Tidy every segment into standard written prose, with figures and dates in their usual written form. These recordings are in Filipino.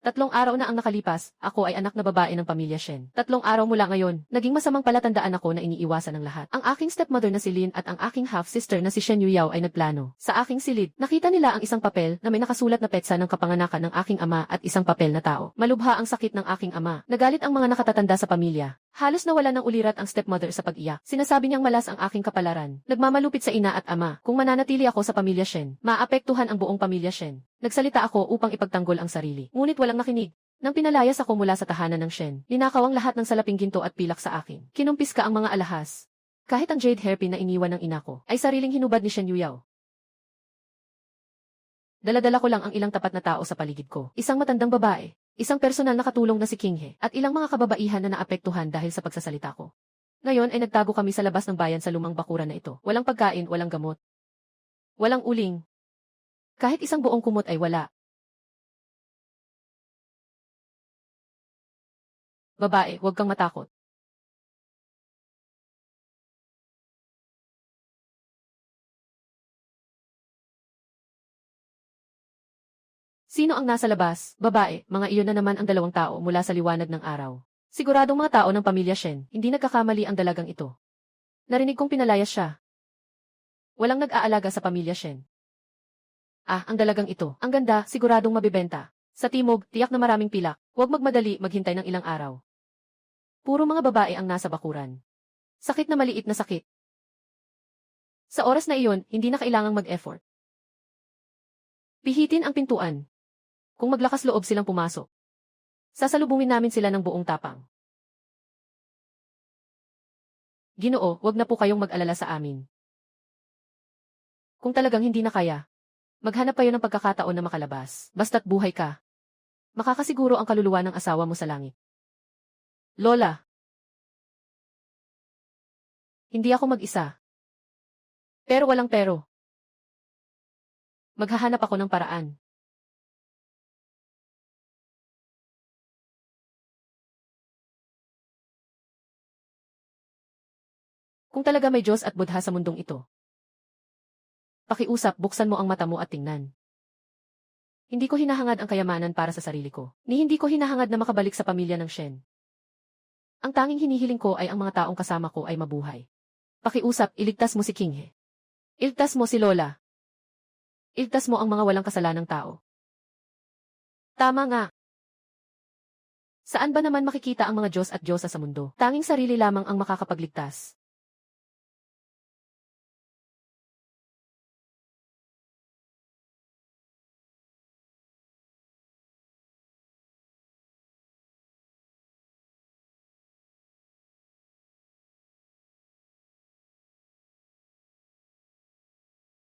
3 araw na ang nakalipas, ako ay anak na babae ng pamilya Shen. 3 araw mula ngayon, naging masamang palatandaan ako na iniiwasan ng lahat. Ang aking stepmother na si Lin at ang aking half-sister na si Shen Yuyao ay nagplano. Sa aking silid, nakita nila ang isang papel na may nakasulat na petsa ng kapanganakan ng aking ama at isang papel na tao. Malubha ang sakit ng aking ama. Nagalit ang mga nakatatanda sa pamilya. Halos nawala ng ulirat ang stepmother sa pag-iyak. Sinasabi niyang malas ang aking kapalaran. Nagmamalupit sa ina at ama. Kung mananatili ako sa pamilya Shen, maapektuhan ang buong pamilya Shen. Nagsalita ako upang ipagtanggol ang sarili. Ngunit walang nakinig. Nang pinalayas ako mula sa tahanan ng Shen, ninakaw ang lahat ng salaping ginto at pilak sa akin. Kinumpiska ang mga alahas. Kahit ang jade hairpin na iniwan ng ina ko, ay sariling hinubad ni Shen Yuyao. Daladala ko lang ang ilang tapat na tao sa paligid ko. Isang matandang babae, isang personal na katulong na si King He, at ilang mga kababaihan na naapektuhan dahil sa pagsasalita ko. Ngayon ay nagtago kami sa labas ng bayan sa lumang bakuran na ito. Walang pagkain, walang gamot. Walang uling. Kahit isang buong kumot ay wala. Babae, huwag kang matakot. Sino ang nasa labas? Babae, mga iyon na naman ang 2 tao mula sa liwanag ng araw. Siguradong mga tao ng pamilya Shen, hindi nagkakamali ang dalagang ito. Narinig kong pinalayas siya. Walang nag-aalaga sa pamilya Shen. Ah, ang dalagang ito. Ang ganda, siguradong mabibenta. Sa timog, tiyak na maraming pilak. Huwag magmadali, maghintay ng ilang araw. Puro mga babae ang nasa bakuran. Sakit na maliit na sakit. Sa oras na iyon, hindi na kailangang mag-effort. Pihitin ang pintuan. Kung maglakas loob silang pumasok, sasalubungin namin sila ng buong tapang. Ginoo, wag na po kayong mag-alala sa amin. Kung talagang hindi na kaya, maghanap kayo ng pagkakataon na makalabas. Basta't buhay ka. Makakasiguro ang kaluluwa ng asawa mo sa langit. Lola. Hindi ako mag-isa. Pero walang pero. Maghahanap ako ng paraan. Kung talaga may Diyos at Buddha sa mundong ito, pakiusap, buksan mo ang mata mo at tingnan. Hindi ko hinahangad ang kayamanan para sa sarili ko, ni hindi ko hinahangad na makabalik sa pamilya ng Shen. Ang tanging hinihiling ko ay ang mga taong kasama ko ay mabuhay. Pakiusap, iligtas mo si King He. Iligtas mo si Lola. Iligtas mo ang mga walang kasalanang tao. Tama nga. Saan ba naman makikita ang mga Diyos at Diyosa sa mundo? Tanging sarili lamang ang makakapagligtas.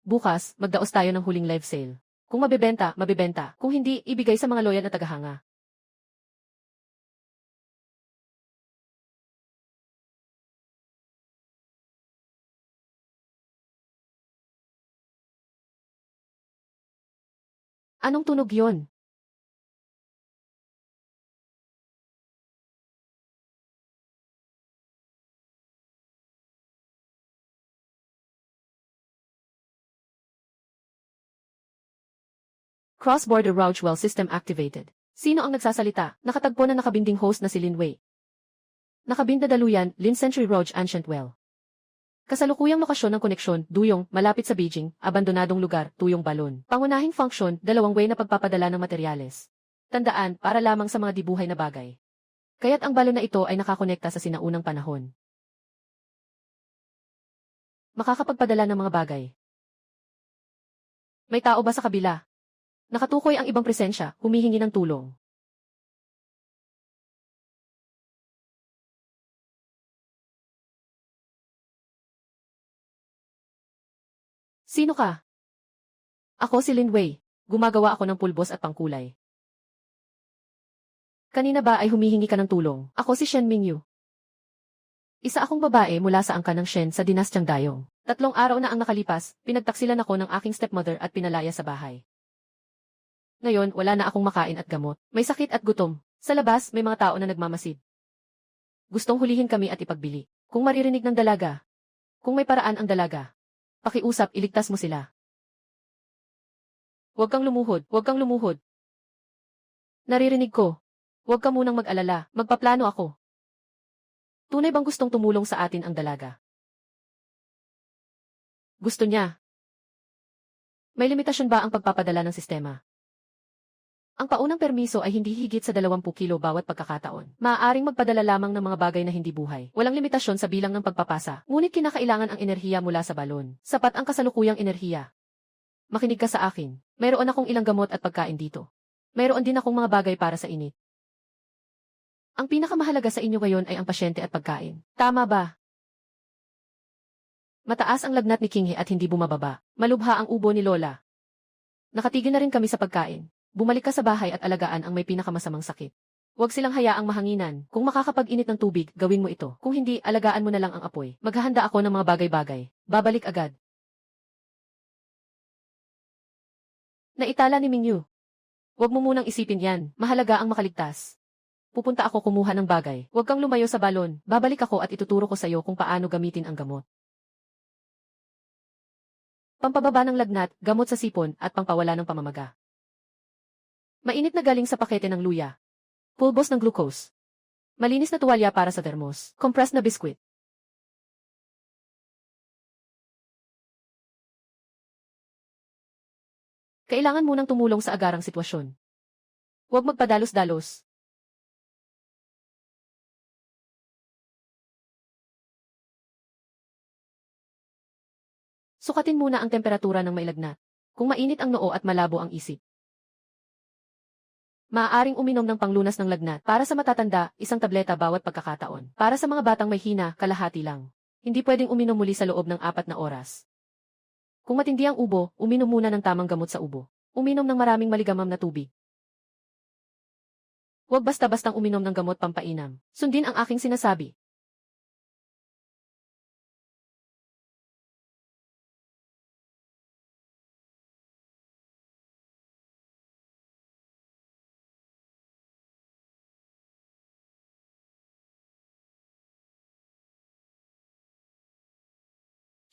Bukas, magdaos tayo ng huling live sale. Kung mabebenta, mabebenta. Kung hindi, ibigay sa mga loyal na tagahanga. Anong tunog yon? Cross-border Routewell system activated. Sino ang nagsasalita? Nakatagpo na nakabinding host na si Lin Wei. Nakabinda daluyan, Lin Century Roach Ancient Well. Kasalukuyang lokasyon ng koneksyon, Duyong, malapit sa Beijing, abandonadong lugar, Tuyong Balon. Pangunahing function, 2 way na pagpapadala ng materyales. Tandaan, para lamang sa mga dibuhay na bagay. Kaya't ang balon na ito ay nakakonekta sa sinaunang panahon. Makakapagpadala ng mga bagay. May tao ba sa kabila? Nakatukoy ang ibang presensya, humihingi ng tulong. Sino ka? Ako si Lin Wei. Gumagawa ako ng pulbos at pangkulay. Kanina ba ay humihingi ka ng tulong? Ako si Shen Mingyu. Isa akong babae mula sa angkan ng Shen sa dinastyang Dayong. 3 araw na ang nakalipas, pinagtaksilan ako ng aking stepmother at pinalaya sa bahay. Ngayon, wala na akong makain at gamot. May sakit at gutom. Sa labas, may mga tao na nagmamasid. Gustong hulihin kami at ipagbili. Kung maririnig ng dalaga. Kung may paraan ang dalaga. Pakiusap, iligtas mo sila. Huwag kang lumuhod, huwag kang lumuhod. Naririnig ko. Huwag ka munang mag-alala, magpaplano ako. Tunay bang gustong tumulong sa atin ang dalaga? Gusto niya. May limitasyon ba ang pagpapadala ng sistema? Ang paunang permiso ay hindi higit sa 20 kilo bawat pagkakataon. Maaaring magpadala lamang ng mga bagay na hindi buhay. Walang limitasyon sa bilang ng pagpapasa, ngunit kinakailangan ang enerhiya mula sa balon. Sapat ang kasalukuyang enerhiya. Makinig ka sa akin. Mayroon akong ilang gamot at pagkain dito. Mayroon din akong mga bagay para sa init. Ang pinakamahalaga sa inyo ngayon ay ang pasyente at pagkain. Tama ba? Mataas ang lagnat ni Kinghe at hindi bumababa. Malubha ang ubo ni Lola. Nakatigil na rin kami sa pagkain. Bumalik ka sa bahay at alagaan ang may pinakamasamang sakit. Huwag silang hayaang mahanginan. Kung makakapag-init ng tubig, gawin mo ito. Kung hindi, alagaan mo na lang ang apoy. Maghahanda ako ng mga bagay-bagay. Babalik agad. Naitala ni Mingyu. Huwag mo munang isipin yan. Mahalaga ang makaligtas. Pupunta ako kumuha ng bagay. Huwag kang lumayo sa balon. Babalik ako at ituturo ko sa iyo kung paano gamitin ang gamot. Pampababa ng lagnat, gamot sa sipon, at pampawala ng pamamaga. Mainit na galing sa pakete ng luya. Pulbos ng glucose. Malinis na tuwalya para sa termos. Compressed na biskwit. Kailangan munang tumulong sa agarang sitwasyon. Huwag magpadalos-dalos. Sukatin muna ang temperatura ng may lagnat. Kung mainit ang noo at malabo ang isip. Maaaring uminom ng panglunas ng lagnat. Para sa matatanda, 1 tableta bawat pagkakataon. Para sa mga batang may hina, kalahati lang. Hindi pwedeng uminom muli sa loob ng 4 na oras. Kung matindi ang ubo, uminom muna ng tamang gamot sa ubo. Uminom ng maraming maligamam na tubig. Huwag basta-bastang uminom ng gamot pampainam. Sundin ang aking sinasabi.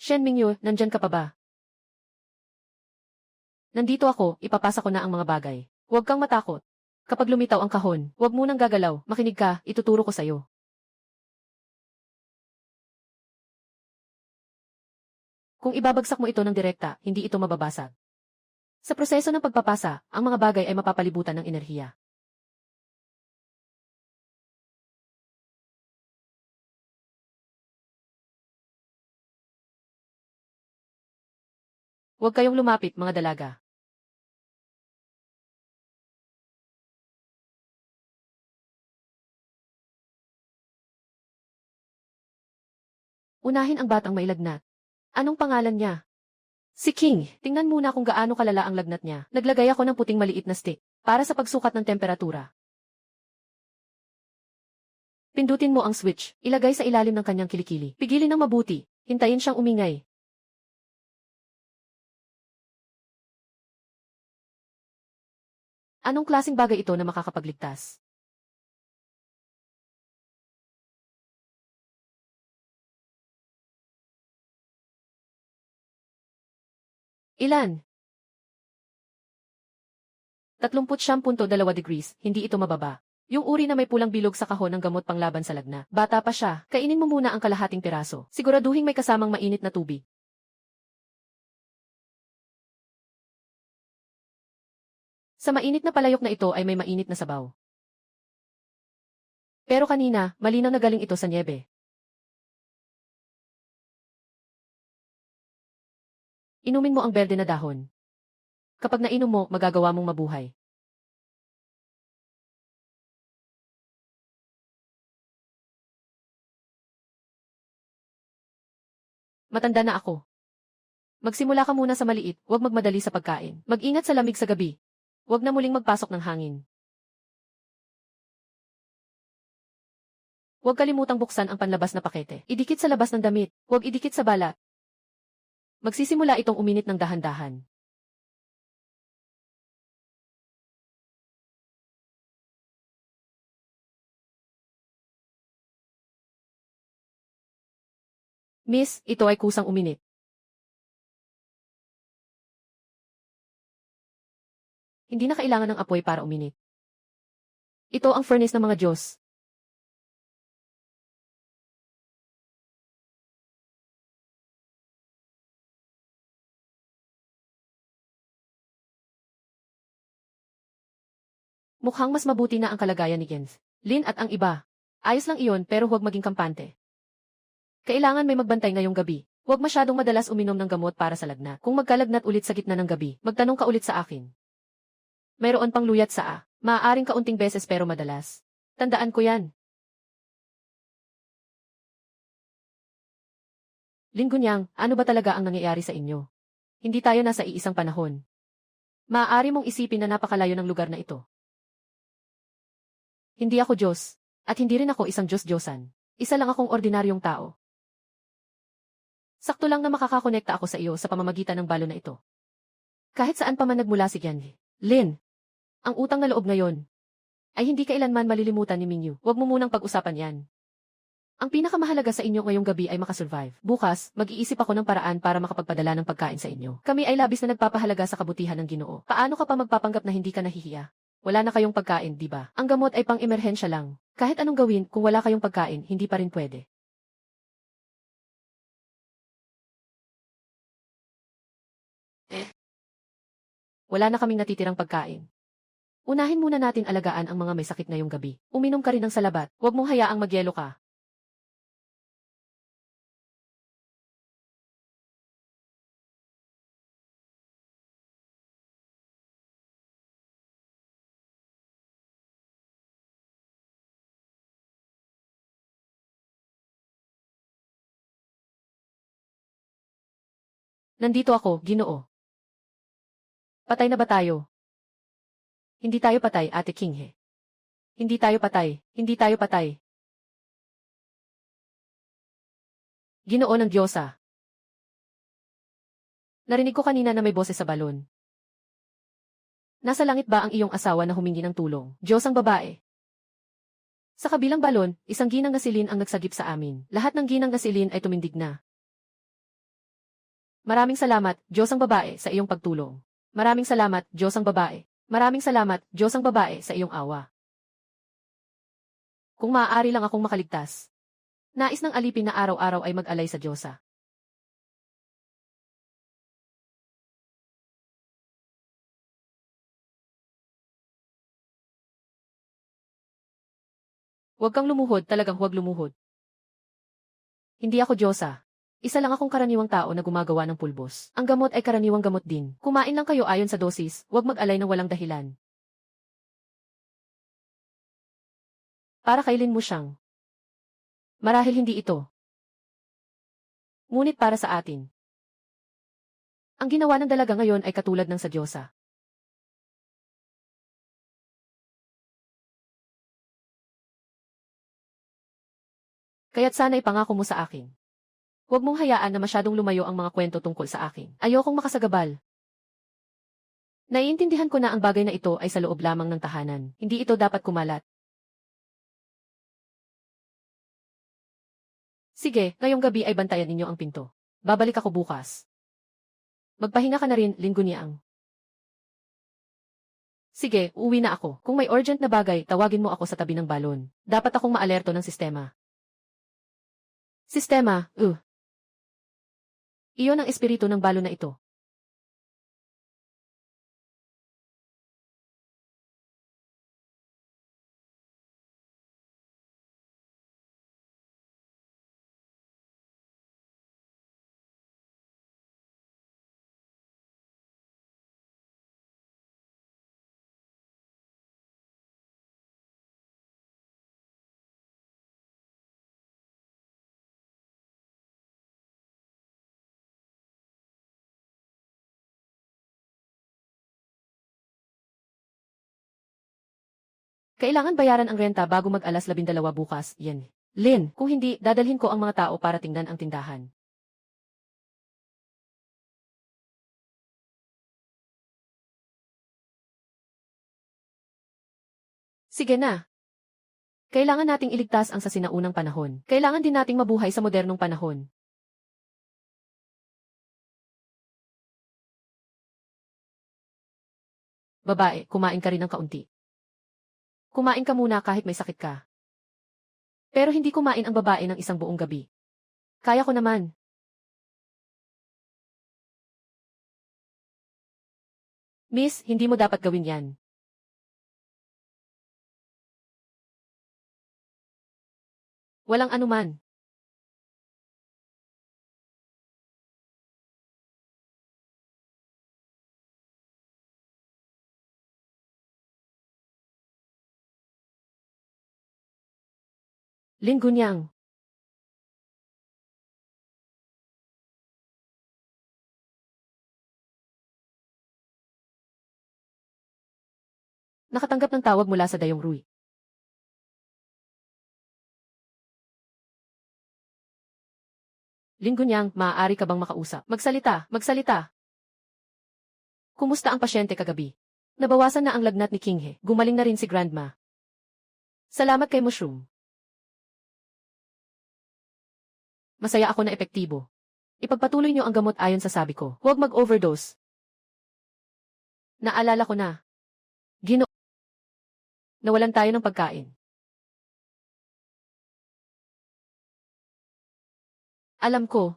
Shen Mingyu, nandyan ka pa ba? Nandito ako, ipapasa ko na ang mga bagay. Huwag kang matakot. Kapag lumitaw ang kahon, huwag munang gagalaw, makinig ka, ituturo ko sa'yo. Kung ibabagsak mo ito ng direkta, hindi ito mababasag. Sa proseso ng pagpapasa, ang mga bagay ay mapapalibutan ng enerhiya. Huwag kayong lumapit, mga dalaga. Unahin ang batang may lagnat. Anong pangalan niya? Si King. Tingnan muna kung gaano kalala ang lagnat niya. Naglagay ako ng puting maliit na stick para sa pagsukat ng temperatura. Pindutin mo ang switch. Ilagay sa ilalim ng kanyang kilikili. Pigilin ng mabuti. Hintayin siyang umingay. Anong klaseng bagay ito na makakapagligtas? Ilan? 39.2 degrees, hindi ito mababa. Yung uri na may pulang bilog sa kahon ng gamot panglaban sa lagnat. Bata pa siya, kainin mo muna ang kalahating piraso. Siguraduhin may kasamang mainit na tubig. Sa mainit na palayok na ito ay may mainit na sabaw. Pero kanina, malinaw na galing ito sa niebe. Inumin mo ang berde na dahon. Kapag nainom mo, magagawa mong mabuhay. Matanda na ako. Magsimula ka muna sa maliit, huwag magmadali sa pagkain. Mag-ingat sa lamig sa gabi. Huwag na muling magpasok ng hangin. Huwag kalimutang buksan ang panlabas na pakete. Idikit sa labas ng damit, huwag idikit sa balat. Magsisimula itong uminit ng dahan-dahan. Miss, ito ay kusang uminit. Hindi na kailangan ng apoy para uminit. Ito ang furnace ng mga Diyos. Mukhang mas mabuti na ang kalagayan ni Gens. Lin at ang iba. Ayos lang iyon pero huwag maging kampante. Kailangan may magbantay ngayong gabi. Huwag masyadong madalas uminom ng gamot para sa lagnat. Kung magkalagnat ulit sa gitna ng gabi, magtanong ka ulit sa akin. Mayroon pang luyat sa maaaring kaunting beses pero madalas. Tandaan ko yan. Linggunyang, ano ba talaga ang nangyayari sa inyo? Hindi tayo nasa iisang panahon. Maaari mong isipin na napakalayo ng lugar na ito. Hindi ako Diyos. At hindi rin ako isang Diyos-Diyosan. Isa lang akong ordinaryong tao. Sakto lang na makakakonekta ako sa iyo sa pamamagitan ng balon na ito. Kahit saan pa man nagmula si Gian. Lin, ang utang na loob ngayon ay hindi kailanman malilimutan ni Mingyu. Huwag mo munang pag-usapan yan. Ang pinakamahalaga sa inyo ngayong gabi ay makasurvive. Bukas, mag-iisip ako ng paraan para makapagpadala ng pagkain sa inyo. Kami ay labis na nagpapahalaga sa kabutihan ng Ginoo. Paano ka pa magpapanggap na hindi ka nahihiya? Wala na kayong pagkain, di ba? Ang gamot ay pang-emerhensya lang. Kahit anong gawin, kung wala kayong pagkain, hindi pa rin pwede. Wala na kaming natitirang pagkain. Unahin muna natin alagaan ang mga may sakit ngayong gabi. Uminom ka rin ng salabat. Huwag mong hayaang magyelo ka. Nandito ako, Ginoo. Patay na ba tayo? Hindi tayo patay, Ate Kinghe. Hindi tayo patay. Hindi tayo patay. Ginoo ng Diyosa. Narinig ko kanina na may boses sa balon. Nasa langit ba ang iyong asawa na humingi ng tulong? Diyos ang babae. Sa kabilang balon, isang ginang gasilin ang nagsagip sa amin. Lahat ng ginang gasilin ay tumindig na. Maraming salamat, Diyos ang babae, sa iyong pagtulong. Maraming salamat, Diyos ang babae. Maraming salamat, Diyos ang babae, sa iyong awa. Kung maaari lang akong makaligtas. Nais ng alipin na araw-araw ay mag-alay sa Diyosa. Huwag kang lumuhod, talagang huwag lumuhod. Hindi ako Diyosa. Isa lang akong karaniwang tao na gumagawa ng pulbos. Ang gamot ay karaniwang gamot din. Kumain lang kayo ayon sa dosis, huwag mag-alay ng walang dahilan. Para kailin mo siyang. Marahil hindi ito. Ngunit para sa atin. Ang ginawa ng dalaga ngayon ay katulad ng sa Diyosa. Kaya't sana'y pangako mo sa akin. Huwag mong hayaan na masyadong lumayo ang mga kwento tungkol sa akin. Ayokong makasagabal. Naiintindihan ko na ang bagay na ito ay sa loob lamang ng tahanan. Hindi ito dapat kumalat. Sige, ngayong gabi ay bantayan ninyo ang pinto. Babalik ako bukas. Magpahinga ka na rin, Lingguniang. Sige, uuwi na ako. Kung may urgent na bagay, tawagin mo ako sa tabi ng balon. Dapat akong maalerto ng sistema. Sistema, Iyon ang espiritu ng balon na ito. Kailangan bayaran ang renta bago mag-alas 12 bukas, yan. Lin, kung hindi, dadalhin ko ang mga tao para tingnan ang tindahan. Sige na. Kailangan nating iligtas ang sa sinaunang panahon. Kailangan din nating mabuhay sa modernong panahon. Babae, kumain ka rin ng kaunti. Kumain ka muna kahit may sakit ka. Pero hindi kumain ang babae ng isang buong gabi. Kaya ko naman. Miss, hindi mo dapat gawin yan. Walang anuman. Lin Gunyang. Nakatanggap ng tawag mula sa Dayong Rui. Lin Gunyang, maaari ka bang makausap? Magsalita, magsalita. Kumusta ang pasyente kagabi? Nabawasan na ang lagnat ni Kinghe. Gumaling na rin si Grandma. Salamat kay Mushroom. Masaya ako na epektibo. Ipagpatuloy niyo ang gamot ayon sa sabi ko. Huwag mag-overdose. Naalala ko na. Nawalan tayo ng pagkain. Alam ko.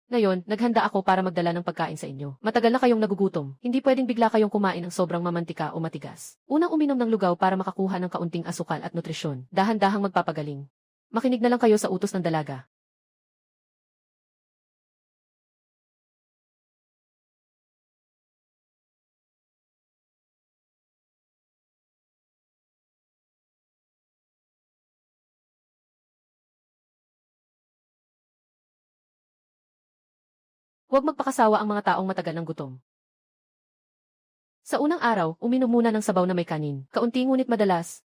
Ngayon, naghanda ako para magdala ng pagkain sa inyo. Matagal na kayong nagugutom. Hindi pwedeng bigla kayong kumain ng sobrang mamantika o matigas. Unang uminom ng lugaw para makakuha ng kaunting asukal at nutrisyon. Dahan-dahang magpapagaling. Makinig na lang kayo sa utos ng dalaga. Huwag magpakasawa ang mga taong matagal ng gutom. Sa unang araw, uminom muna ng sabaw na may kanin. Kaunti ngunit madalas.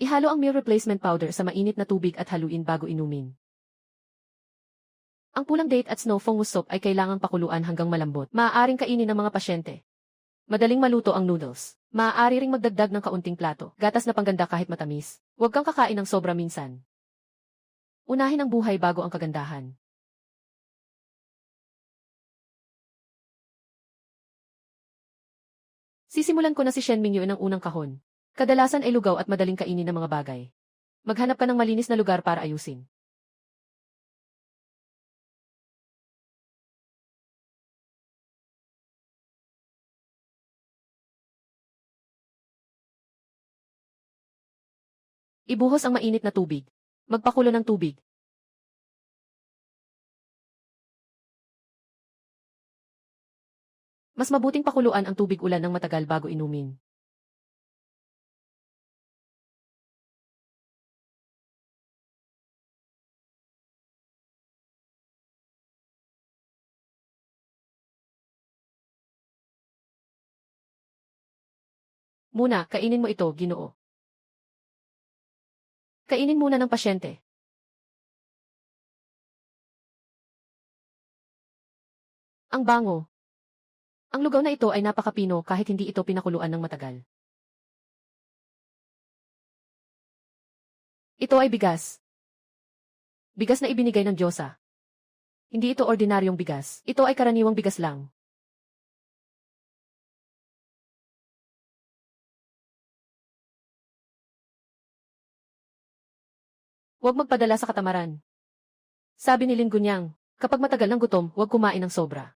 Ihalo ang meal replacement powder sa mainit na tubig at haluin bago inumin. Ang pulang date at snow fungus soup ay kailangang pakuluan hanggang malambot. Maaaring kainin ng mga pasyente. Madaling maluto ang noodles. Maaari ring magdagdag ng kaunting plato. Gatas na pangganda kahit matamis. Huwag kang kakain ng sobra minsan. Unahin ang buhay bago ang kagandahan. Sisimulan ko na si Shen Mingyu ng unang kahon. Kadalasan ay lugaw at madaling kainin ng mga bagay. Maghanap ka ng malinis na lugar para ayusin. Ibuhos ang mainit na tubig. Magpakulo ng tubig. Mas mabuting pakuluan ang tubig ulan ng matagal bago inumin. Muna, kainin mo ito, Ginoo. Kainin muna ng pasyente. Ang bango. Ang lugaw na ito ay napakapino kahit hindi ito pinakuluan ng matagal. Ito ay bigas. Bigas na ibinigay ng Diyosa. Hindi ito ordinaryong bigas. Ito ay karaniwang bigas lang. Huwag magpadala sa katamaran. Sabi ni Lin Gunyang, kapag matagal ng gutom, huwag kumain ng sobra.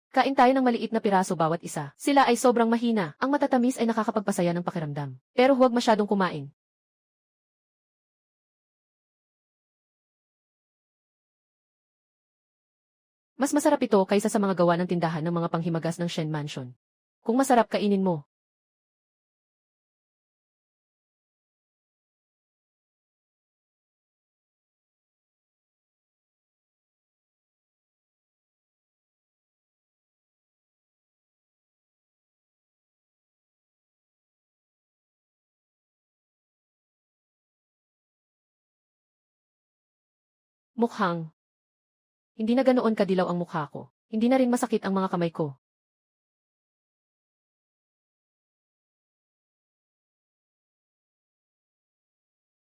Kain tayo ng maliit na piraso bawat isa. Sila ay sobrang mahina. Ang matatamis ay nakakapagpasaya ng pakiramdam. Pero huwag masyadong kumain. Mas masarap ito kaysa sa mga gawa ng tindahan ng mga panghimagas ng Shen Mansion. Kung masarap, kainin mo. Mukhang. Hindi na ganoon kadilaw ang mukha ko. Hindi na rin masakit ang mga kamay ko.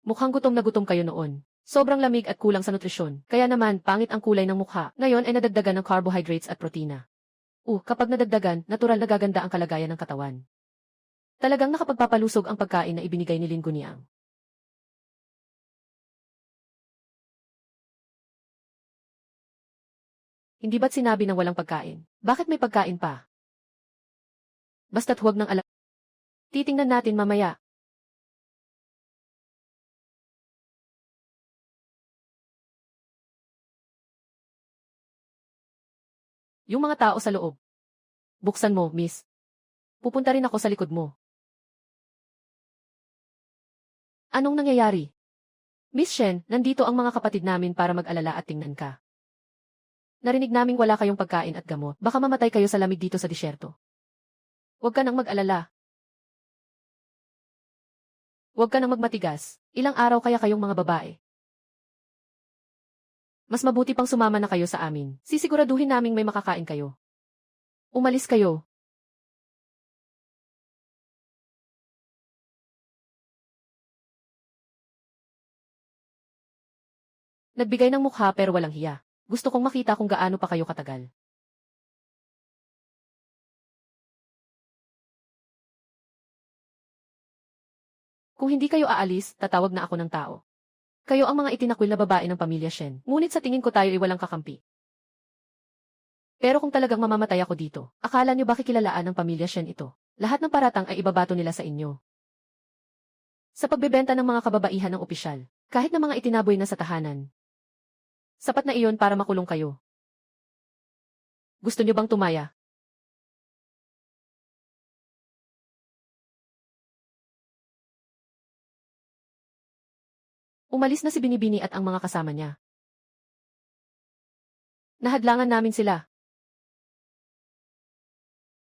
Mukhang gutom na gutom kayo noon. Sobrang lamig at kulang sa nutrisyon. Kaya naman, pangit ang kulay ng mukha. Ngayon ay nadagdagan ng carbohydrates at protina. Kapag nadagdagan, natural na gaganda ang kalagayan ng katawan. Talagang nakapagpapalusog ang pagkain na ibinigay ni Lin Guniang. Hindi ba't sinabi ng walang pagkain? Bakit may pagkain pa? Basta't huwag nang alam. Titingnan natin mamaya. Yung mga tao sa loob. Buksan mo, miss. Pupunta rin ako sa likod mo. Anong nangyayari? Miss Shen, nandito ang mga kapatid namin para mag-alala at tingnan ka. Narinig naming wala kayong pagkain at gamot. Baka mamatay kayo sa lamig dito sa disyerto. Huwag ka nang mag-alala. Huwag ka nang magmatigas. Ilang araw kaya kayong mga babae. Mas mabuti pang sumama na kayo sa amin. Sisiguraduhin naming may makakain kayo. Umalis kayo. Nagbigay ng mukha pero walang hiya. Gusto kong makita kung gaano pa kayo katagal. Kung hindi kayo aalis, tatawag na ako ng tao. Kayo ang mga itinakwil na babae ng pamilya Shen. Ngunit sa tingin ko tayo ay walang kakampi. Pero kung talagang mamamatay ako dito, akala niyo ba kikilalaan ng pamilya Shen ito? Lahat ng paratang ay ibabato nila sa inyo. Sa pagbebenta ng mga kababaihan ng opisyal, kahit na mga itinaboy na sa tahanan. Sapat na iyon para makulong kayo. Gusto niyo bang tumaya? Umalis na si Binibini at ang mga kasama niya. Nahadlangan namin sila.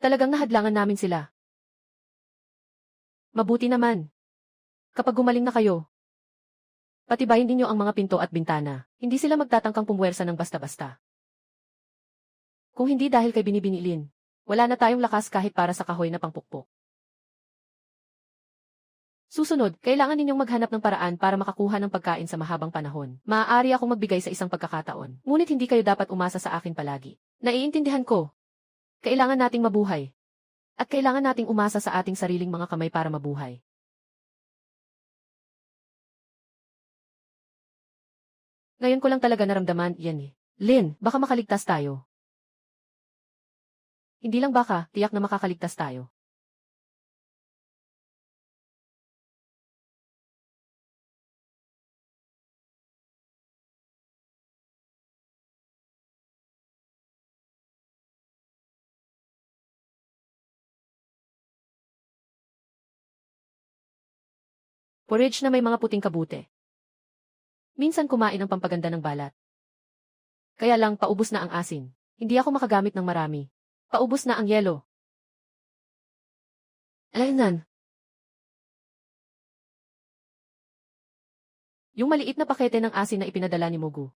Talagang nahadlangan namin sila. Mabuti naman. Kapag gumaling na kayo, patibayin ninyo ang mga pinto at bintana. Hindi sila magtatangkang pumwersa ng basta-basta. Kung hindi dahil kay Binibinilin, wala na tayong lakas kahit para sa kahoy na pangpukpok. Susunod, kailangan ninyong maghanap ng paraan para makakuha ng pagkain sa mahabang panahon. Maaari akong magbigay sa isang pagkakataon, ngunit hindi kayo dapat umasa sa akin palagi. Naiintindihan ko. Kailangan nating mabuhay. At kailangan nating umasa sa ating sariling mga kamay para mabuhay. Ngayon ko lang talaga naramdaman, yan eh. Lin, baka makaligtas tayo. Hindi lang baka, tiyak na makakaligtas tayo. Porridge na may mga puting kabute. Minsan kumain ng pampaganda ng balat. Kaya lang paubos na ang asin. Hindi ako makagamit ng marami. Paubos na ang yelo. Alainan. Yung maliit na pakete ng asin na ipinadala ni Mugu.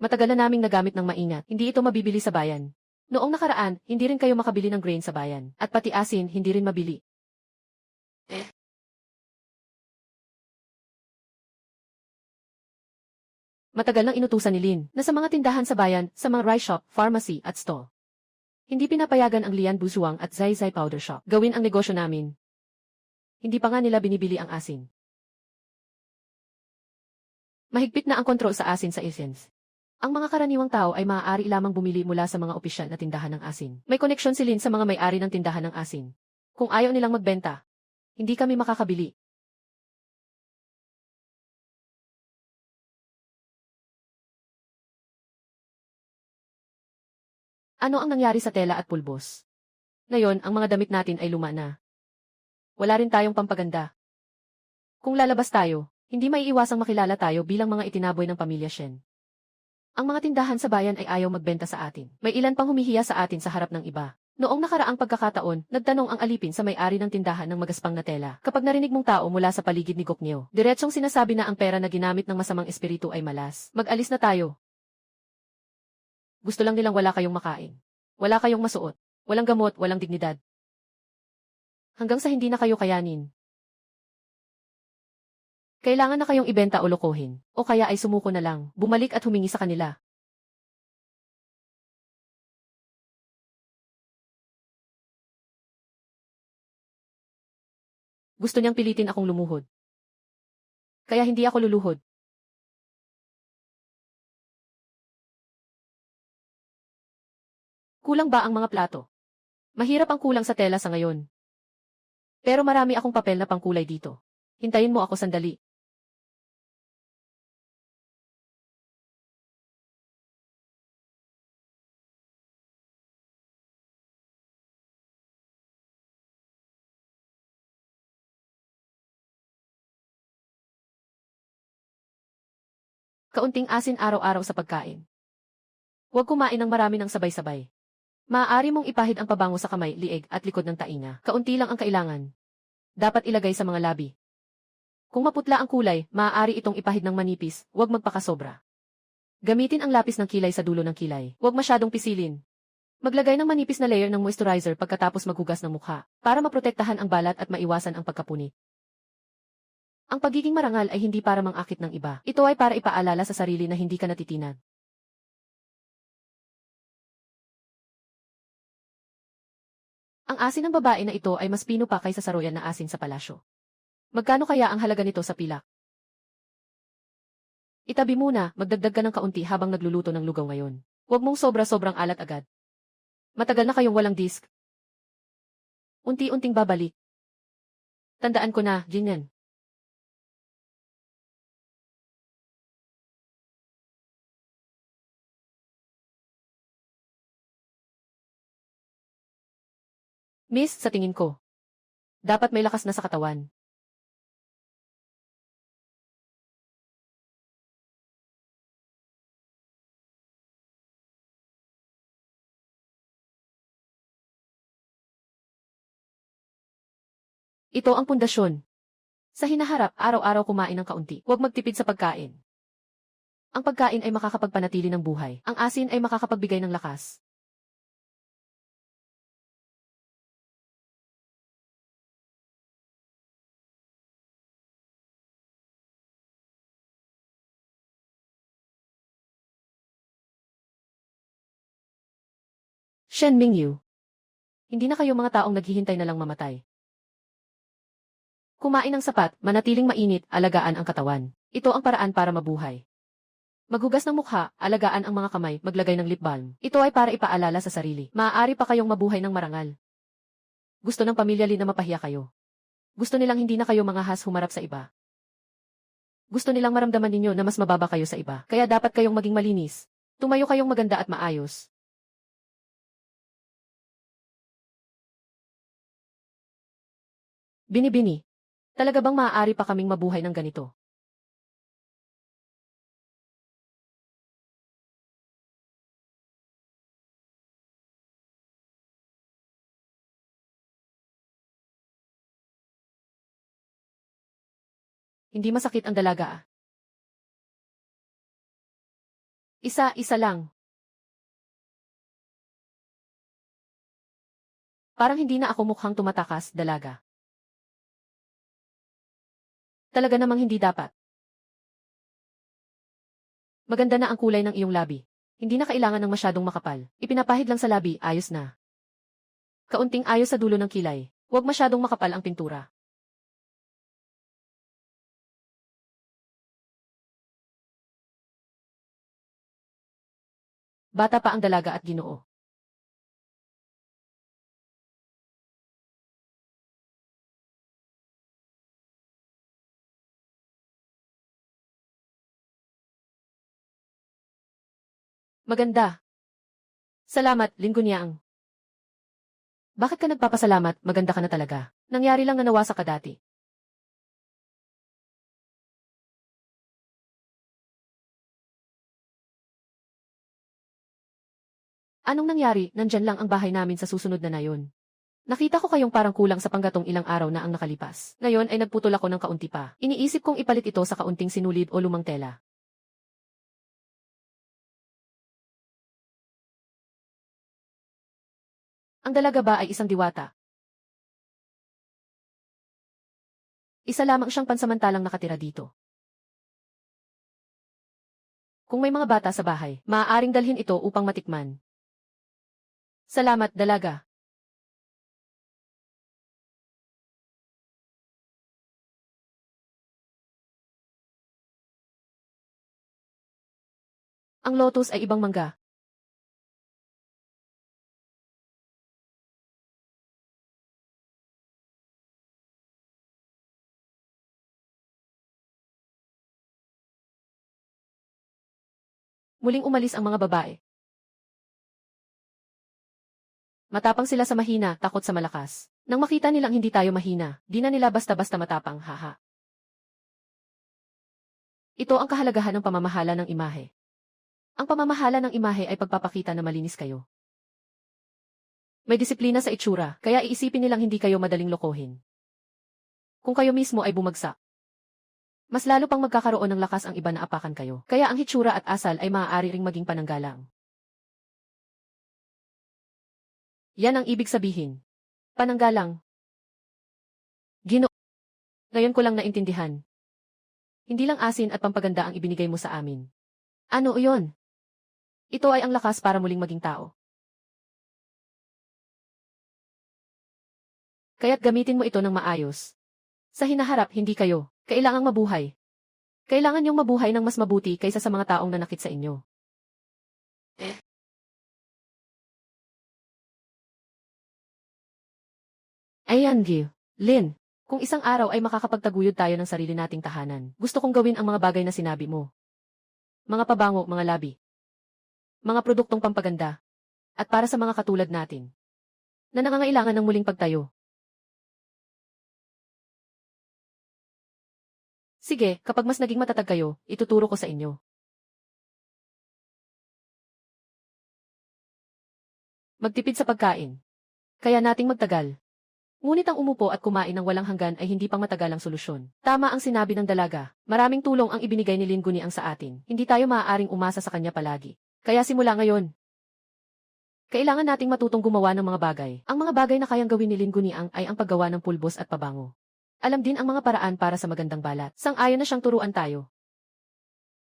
Matagal na naming nagamit ng maingat. Hindi ito mabibili sa bayan. Noong nakaraan, hindi rin kayo makabili ng grain sa bayan. At pati asin, hindi rin mabili. Matagal nang inutusan ni Lin na sa mga tindahan sa bayan, sa mga rice shop, pharmacy at stall. Hindi pinapayagan ang Lian Busuang at Zai Zai Powder Shop gawin ang negosyo namin. Hindi pa nga nila binibili ang asin. Mahigpit na ang kontrol sa asin sa Asians. Ang mga karaniwang tao ay maaari lamang bumili mula sa mga opisyal na tindahan ng asin. May koneksyon si Lin sa mga may-ari ng tindahan ng asin. Kung ayaw nilang magbenta, hindi kami makakabili. Ano ang nangyari sa tela at pulbos? Ngayon, ang mga damit natin ay luma na. Wala rin tayong pampaganda. Kung lalabas tayo, hindi maiiwasang makilala tayo bilang mga itinaboy ng pamilya Shen. Ang mga tindahan sa bayan ay ayaw magbenta sa atin. May ilan pang humihiya sa atin sa harap ng iba. Noong nakaraang pagkakataon, nagtanong ang alipin sa may-ari ng tindahan ng magaspang na tela. Kapag narinig mong tao mula sa paligid ni Goknyo, diretsong sinasabi na ang pera na ginamit ng masamang espiritu ay malas. Mag-alis na tayo. Gusto lang nilang wala kayong makain. Wala kayong masuot. Walang gamot, walang dignidad. Hanggang sa hindi na kayo kayanin. Kailangan na kayong ibenta o lokohin. O kaya ay sumuko na lang, bumalik at humingi sa kanila. Gusto niyang pilitin akong lumuhod. Kaya hindi ako luluhod. Kulang ba ang mga plato? Mahirap ang kulang sa tela sa ngayon. Pero marami akong papel na pangkulay dito. Hintayin mo ako sandali. Kaunting asin araw-araw sa pagkain. Huwag kumain ng marami ng sabay-sabay. Maaari mong ipahid ang pabango sa kamay, lieg at likod ng tainga. Kaunti lang ang kailangan. Dapat ilagay sa mga labi. Kung maputla ang kulay, maaari itong ipahid ng manipis, huwag magpakasobra. Gamitin ang lapis ng kilay sa dulo ng kilay. Huwag masyadong pisilin. Maglagay ng manipis na layer ng moisturizer pagkatapos maghugas ng mukha, para maprotektahan ang balat at maiwasan ang pagkapunit. Ang pagiging marangal ay hindi para mangakit ng iba. Ito ay para ipaalala sa sarili na hindi ka natitinag. Ang asin ng babae na ito ay mas pino pa kaysa sa royal na asin sa palasyo. Magkano kaya ang halaga nito sa pilak? Itabi muna, magdagdag ka ng kaunti habang nagluluto ng lugaw ngayon. Huwag mong sobra-sobrang alat agad. Matagal na kayong walang disk. Unti-unting babalik. Tandaan ko na, ganyan. Miss, sa tingin ko, dapat may lakas na sa katawan. Ito ang pundasyon. Sa hinaharap, araw-araw kumain ng kaunti. Huwag magtipid sa pagkain. Ang pagkain ay makakapagpanatili ng buhay. Ang asin ay makakapagbigay ng lakas. Shen Mingyu. Hindi na kayo mga taong naghihintay na lang mamatay. Kumain ng sapat, manatiling mainit, alagaan ang katawan. Ito ang paraan para mabuhay. Maghugas ng mukha, alagaan ang mga kamay, maglagay ng lip balm. Ito ay para ipaalala sa sarili. Maaari pa kayong mabuhay ng marangal. Gusto ng pamilya Lin na mapahiya kayo. Gusto nilang hindi na kayo mangahas humarap sa iba. Gusto nilang maramdaman ninyo na mas mababa kayo sa iba. Kaya dapat kayong maging malinis. Tumayo kayong maganda at maayos. Binibini. Talaga bang maaari pa kaming mabuhay ng ganito? Hindi masakit ang dalaga ah. Isa-isa lang. Parang hindi na ako mukhang tumatakas, dalaga. Talaga namang hindi dapat. Maganda na ang kulay ng iyong labi. Hindi na kailangan ng masyadong makapal. Ipinapahid lang sa labi, ayos na. Kaunting ayos sa dulo ng kilay. Huwag masyadong makapal ang pintura. Bata pa ang dalaga at Ginoo. Maganda. Salamat, Linggunyang. Bakit ka nagpapasalamat? Maganda ka na talaga. Nangyari lang na nawasa ka dati. Anong nangyari? Nandyan lang ang bahay namin sa susunod na nayon. Nakita ko kayong parang kulang sa panggatong ilang araw na ang nakalipas. Ngayon ay nagputol ako ng kaunti pa. Iniisip kong ipalit ito sa kaunting sinulid o lumang tela. Ang dalaga ba ay isang diwata? Isa lamang siyang pansamantalang nakatira dito. Kung may mga bata sa bahay, maaaring dalhin ito upang matikman. Salamat, dalaga. Ang lotus ay ibang mangga. Muling umalis ang mga babae. Matapang sila sa mahina, takot sa malakas. Nang makita nilang hindi tayo mahina, di na nila basta-basta matapang, haha. Ito ang kahalagahan ng pamamahala ng imahe. Ang pamamahala ng imahe ay pagpapakita na malinis kayo. May disiplina sa itsura, kaya iisipin nilang hindi kayo madaling lokohin. Kung kayo mismo ay bumagsak, mas lalo pang magkakaroon ng lakas ang iba na apakan kayo. Kaya ang hitsura at asal ay maaari ring maging pananggalang. Yan ang ibig sabihin. Pananggalang. Ginoo. Ngayon ko lang naintindihan. Hindi lang asin at pampaganda ang ibinigay mo sa amin. Ano iyon? Ito ay ang lakas para muling maging tao. Kaya't gamitin mo ito ng maayos. Sa hinaharap, hindi kayo. Kailangang mabuhay. Kailangan niyong mabuhay ng mas mabuti kaysa sa mga taong nanakit sa inyo. Ayan, Gil. Lin, kung isang araw ay makakapagtaguyod tayo ng sarili nating tahanan, gusto kong gawin ang mga bagay na sinabi mo. Mga pabango, mga labi. Mga produktong pampaganda. At para sa mga katulad natin, na nangangailangan ng muling pagtayo. Sige, kapag mas naging matatag kayo, ituturo ko sa inyo. Magtipid sa pagkain. Kaya nating magtagal. Ngunit ang umupo at kumain ng walang hanggan ay hindi pang matagalang solusyon. Tama ang sinabi ng dalaga. Maraming tulong ang ibinigay ni Lin Guniang sa atin. Hindi tayo maaaring umasa sa kanya palagi. Kaya simula ngayon, kailangan nating matutong gumawa ng mga bagay. Ang mga bagay na kayang gawin ni Lin Guniang ay ang paggawa ng pulbos at pabango. Alam din ang mga paraan para sa magandang balat. Sang-ayon na siyang turuan tayo.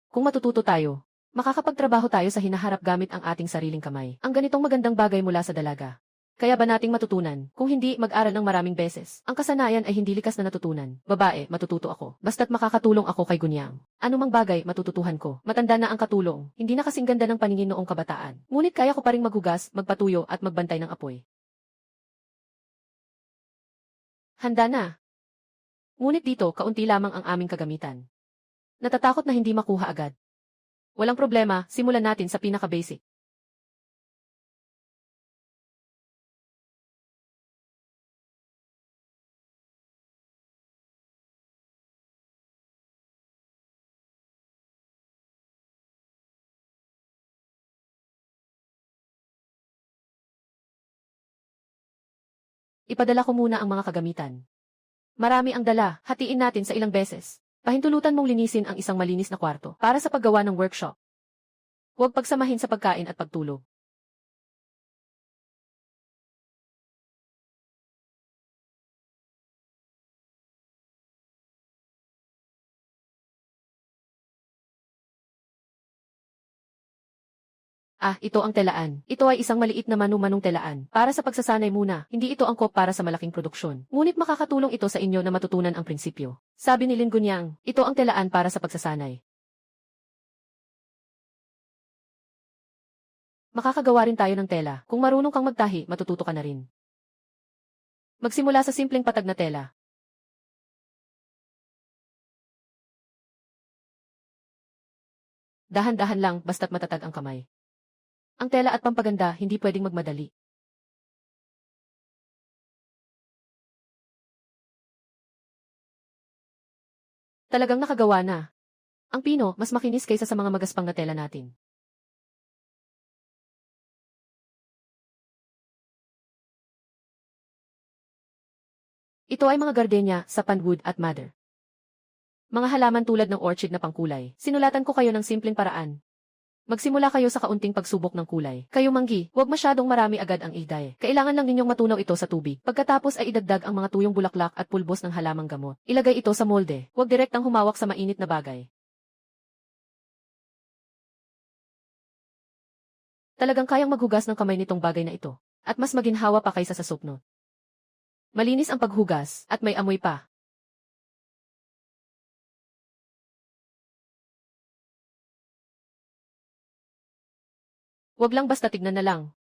Kung matututo tayo, makakapagtrabaho tayo sa hinaharap gamit ang ating sariling kamay. Ang ganitong magandang bagay mula sa dalaga. Kaya ba nating matutunan? Kung hindi, mag-aral ng maraming beses. Ang kasanayan ay hindi likas na natutunan. Babae, matututo ako. Basta't makakatulong ako kay Gunyang. Anumang bagay, matututuhan ko. Matanda na ang katulong. Hindi na kasing ganda ng paningin noong kabataan. Ngunit kaya ko pa ring maghugas, magpatuyo at magbantay ng apoy. Handa na. Ngunit dito, kaunti lamang ang aming kagamitan. Natatakot na hindi makuha agad. Walang problema, simulan natin sa pinaka-basic. Ipadala ko muna ang mga kagamitan. Marami ang dala, hatiin natin sa ilang beses. Pahintulutan mong linisin ang isang malinis na kwarto para sa paggawa ng workshop. Huwag pagsamahin sa pagkain at pagtulog. Ah, ito ang telaan. Ito ay isang maliit na manu-manong telaan. Para sa pagsasanay muna, hindi ito angkop para sa malaking produksyon. Ngunit makakatulong ito sa inyo na matutunan ang prinsipyo. Sabi ni Lin Gunyang, ito ang telaan para sa pagsasanay. Makakagawa rin tayo ng tela. Kung marunong kang magtahi, matututo ka na rin. Magsimula sa simpleng patag na tela. Dahan-dahan lang basta't matatag ang kamay. Ang tela at pampaganda hindi pwedeng magmadali. Talagang nakagawa na. Ang pino, mas makinis kaysa sa mga magaspang na tela natin. Ito ay mga gardenia, sapanwood at madder. Mga halaman tulad ng orchid na pangkulay. Sinulatan ko kayo ng simpleng paraan. Magsimula kayo sa kaunting pagsubok ng kulay. Kayo manggi, huwag masyadong marami agad ang iday. Kailangan lang ninyong matunaw ito sa tubig. Pagkatapos ay idagdag ang mga tuyong bulaklak at pulbos ng halamang gamot. Ilagay ito sa molde. Huwag direktang humawak sa mainit na bagay. Talagang kayang maghugas ng kamay nitong bagay na ito. At mas maginhawa pa kaysa sa soap note. Malinis ang paghugas, at may amoy pa. Huwag lang basta tignan na lang.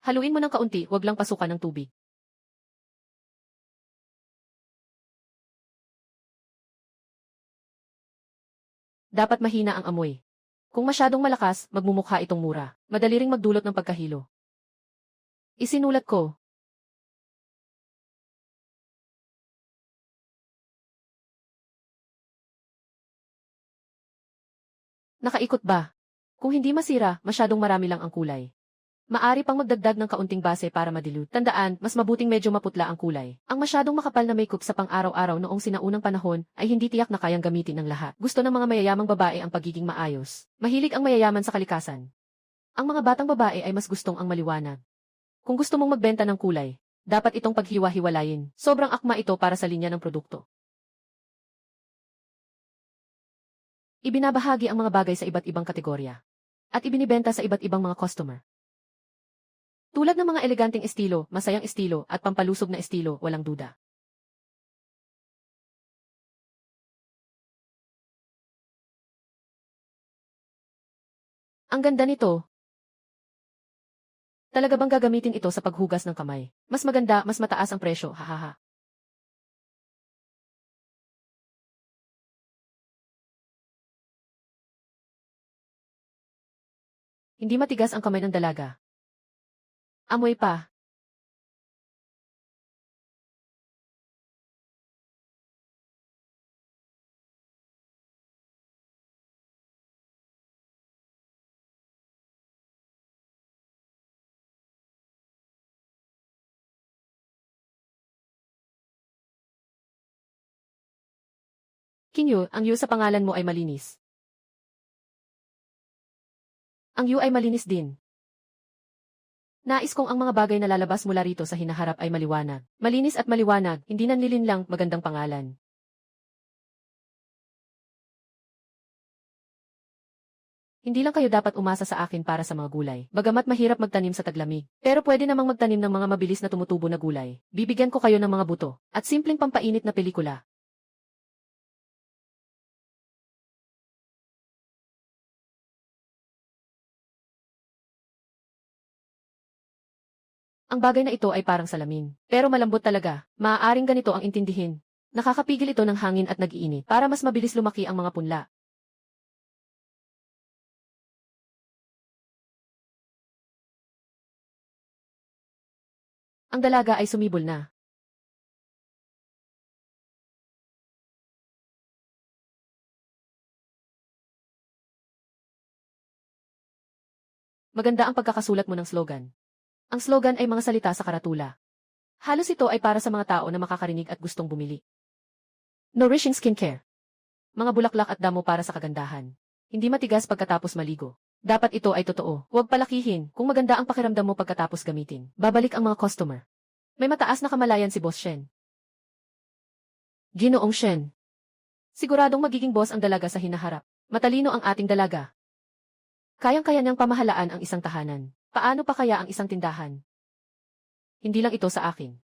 Haluin mo ng kaunti, huwag lang pasukan ng tubig. Dapat mahina ang amoy. Kung masyadong malakas, magmumukha itong mura. Madali ring magdulot ng pagkahilo. Isinulat ko. Nakaikot ba? Kung hindi masira, masyadong marami lang ang kulay. Maari pang magdagdag ng kaunting base para madilute. Tandaan, mas mabuting medyo maputla ang kulay. Ang masyadong makapal na makeup sa pang-araw-araw noong sinaunang panahon ay hindi tiyak na kayang gamitin ng lahat. Gusto ng mga mayayamang babae ang pagiging maayos. Mahilig ang mayayaman sa kalikasan. Ang mga batang babae ay mas gustong ang maliwanag. Kung gusto mong magbenta ng kulay, dapat itong paghiwa-hiwalayin. Sobrang akma ito para sa linya ng produkto. Ibinabahagi ang mga bagay sa iba't ibang kategorya. At ibinibenta sa iba't ibang mga customer. Tulad ng mga eleganteng estilo, masayang estilo, at pampalusog na estilo, walang duda. Ang ganda nito. Talaga bang gagamitin ito sa paghugas ng kamay? Mas maganda, mas mataas ang presyo, hahaha. Hindi matigas ang kamay ng dalaga. Amoy pa. Kinyo, ang yu sa pangalan mo ay malinis. Ang yu ay malinis din. Nais kong ang mga bagay na lalabas mula rito sa hinaharap ay maliwanag. Malinis at maliwanag, hindi nanlilinlang, magandang pangalan. Hindi lang kayo dapat umasa sa akin para sa mga gulay. Bagamat mahirap magtanim sa taglamig. Pero pwede namang magtanim ng mga mabilis na tumutubo na gulay. Bibigyan ko kayo ng mga buto. At simpleng pampainit na pelikula. Ang bagay na ito ay parang salamin. Pero malambot talaga. Maaaring ganito ang intindihin. Nakakapigil ito ng hangin at nag-iinit para mas mabilis lumaki ang mga punla. Ang dalaga ay sumibol na. Maganda ang pagkakasulat mo ng slogan. Ang slogan ay mga salita sa karatula. Halos ito ay para sa mga tao na makakarinig at gustong bumili. Nourishing skincare. Mga bulaklak at damo para sa kagandahan. Hindi matigas pagkatapos maligo. Dapat ito ay totoo. Huwag palakihin kung maganda ang pakiramdam mo pagkatapos gamitin. Babalik ang mga customer. May mataas na kamalayan si Boss Shen. Ginoong Shen. Siguradong magiging boss ang dalaga sa hinaharap. Matalino ang ating dalaga. Kayang-kaya niyang pamahalaan ang isang tahanan. Paano pa kaya ang isang tindahan? Hindi lang ito sa akin.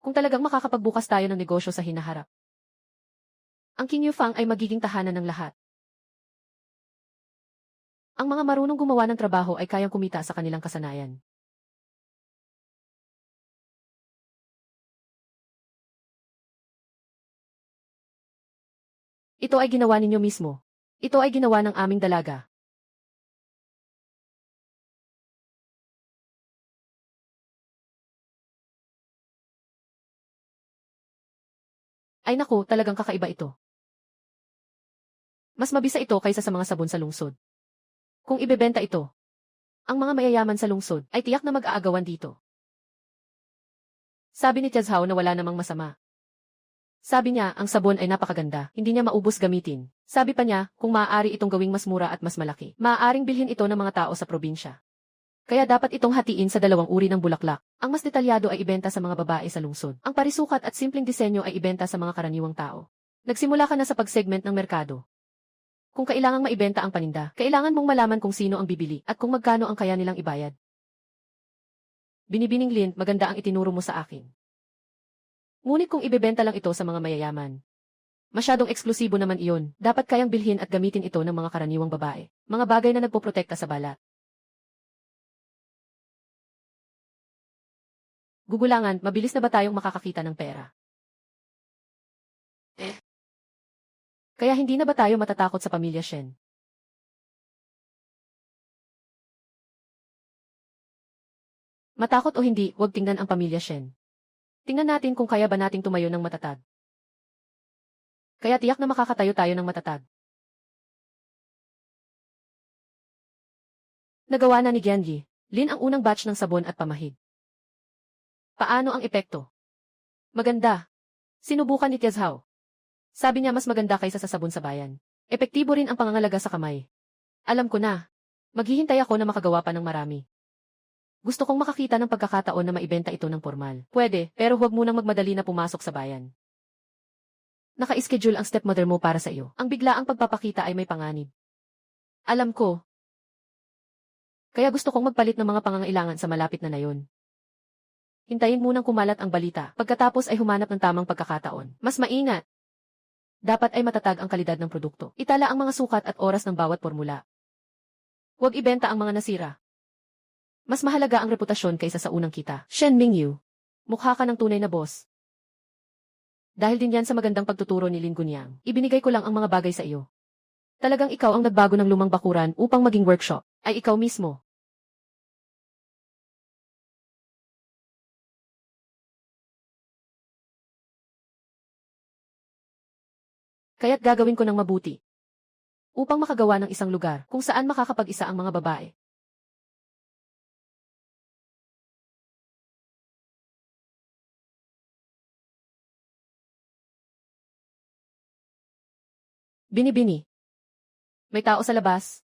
Kung talagang makakapagbukas tayo ng negosyo sa hinaharap. Ang Kinyufang ay magiging tahanan ng lahat. Ang mga marunong gumawa ng trabaho ay kayang kumita sa kanilang kasanayan. Ito ay ginawa ninyo mismo. Ito ay ginawa ng aming dalaga. Ay naku, talagang kakaiba ito. Mas mabisa ito kaysa sa mga sabon sa lungsod. Kung ibebenta ito, ang mga mayayaman sa lungsod ay tiyak na mag-aagawan dito. Sabi ni Tiazhao na wala namang masama. Sabi niya, ang sabon ay napakaganda, hindi niya maubos gamitin. Sabi pa niya, kung maaari itong gawing mas mura at mas malaki, maaaring bilhin ito ng mga tao sa probinsya. Kaya dapat itong hatiin sa dalawang uri ng bulaklak. Ang mas detalyado ay ibenta sa mga babae sa lungsod. Ang parisukat at simpleng disenyo ay ibenta sa mga karaniwang tao. Nagsimula ka na sa pagsegment ng merkado. Kung kailangang maibenta ang paninda, kailangan mong malaman kung sino ang bibili at kung magkano ang kaya nilang ibayad. Binibining Lynn, maganda ang itinuro mo sa akin. Ngunit kung ibebenta lang ito sa mga mayayaman, masyadong eksklusibo naman iyon, dapat kayang bilhin at gamitin ito ng mga karaniwang babae. Mga bagay na nagpoprotekta sa balat. Gugulangan, mabilis na ba tayong makakakita ng pera? Kaya hindi na ba tayo matatakot sa pamilya Shen? Matakot o hindi, huwag tingnan ang pamilya Shen. Tingnan natin kung kaya ba nating tumayo ng matatag. Kaya tiyak na makakatayo tayo ng matatag. Nagawa na ni Genji, Lin ang unang batch ng sabon at pamahid. Paano ang epekto? Maganda. Sinubukan ni Tiazhao. Sabi niya mas maganda kaysa sa sabon sa bayan. Epektibo rin ang pangangalaga sa kamay. Alam ko na. Maghihintay ako na makagawa pa ng marami. Gusto kong makakita ng pagkakataon na maibenta ito ng formal. Pwede, pero huwag munang magmadali na pumasok sa bayan. Naka-schedule ang stepmother mo para sa iyo. Ang biglaang pagpapakita ay may panganib. Alam ko. Kaya gusto kong magpalit ng mga pangangailangan sa malapit na nayon. Hintayin munang kumalat ang balita. Pagkatapos ay humanap ng tamang pagkakataon. Mas maingat. Dapat ay matatag ang kalidad ng produkto. Itala ang mga sukat at oras ng bawat formula. Huwag ibenta ang mga nasira. Mas mahalaga ang reputasyon kaysa sa unang kita. Shen Mingyu. Mukha ka ng tunay na boss. Dahil din yan sa magandang pagtuturo ni Lin Gunyang, ibinigay ko lang ang mga bagay sa iyo. Talagang ikaw ang nagbago ng lumang bakuran upang maging workshop. Ay ikaw mismo. Kaya't gagawin ko ng mabuti. Upang makagawa ng isang lugar kung saan makakapag-isa ang mga babae. Binibini. May tao sa labas.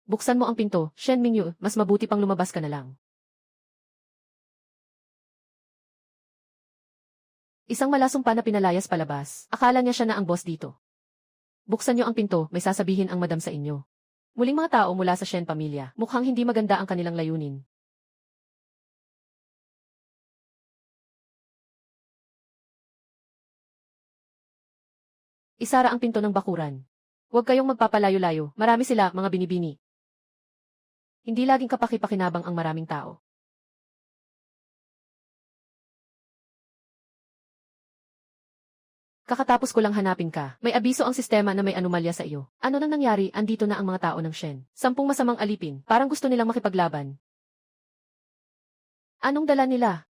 Buksan mo ang pinto, Shen Mingyu, mas mabuti pang lumabas ka na lang. Isang malasumpa na pinalayas palabas. Akala niya siya na ang boss dito. Buksan niyo ang pinto, may sasabihin ang madam sa inyo. Muling mga tao mula sa Shen pamilya, mukhang hindi maganda ang kanilang layunin. Isara ang pinto ng bakuran. Huwag kayong magpapalayo-layo, marami sila, mga binibini. Hindi laging kapaki-pakinabang ang maraming tao. Kakatapos ko lang hanapin ka, may abiso ang sistema na may anomalya sa iyo. Ano nang nangyari, andito na ang mga tao ng Shen. 10 masamang alipin, parang gusto nilang makipaglaban. Anong dala nila?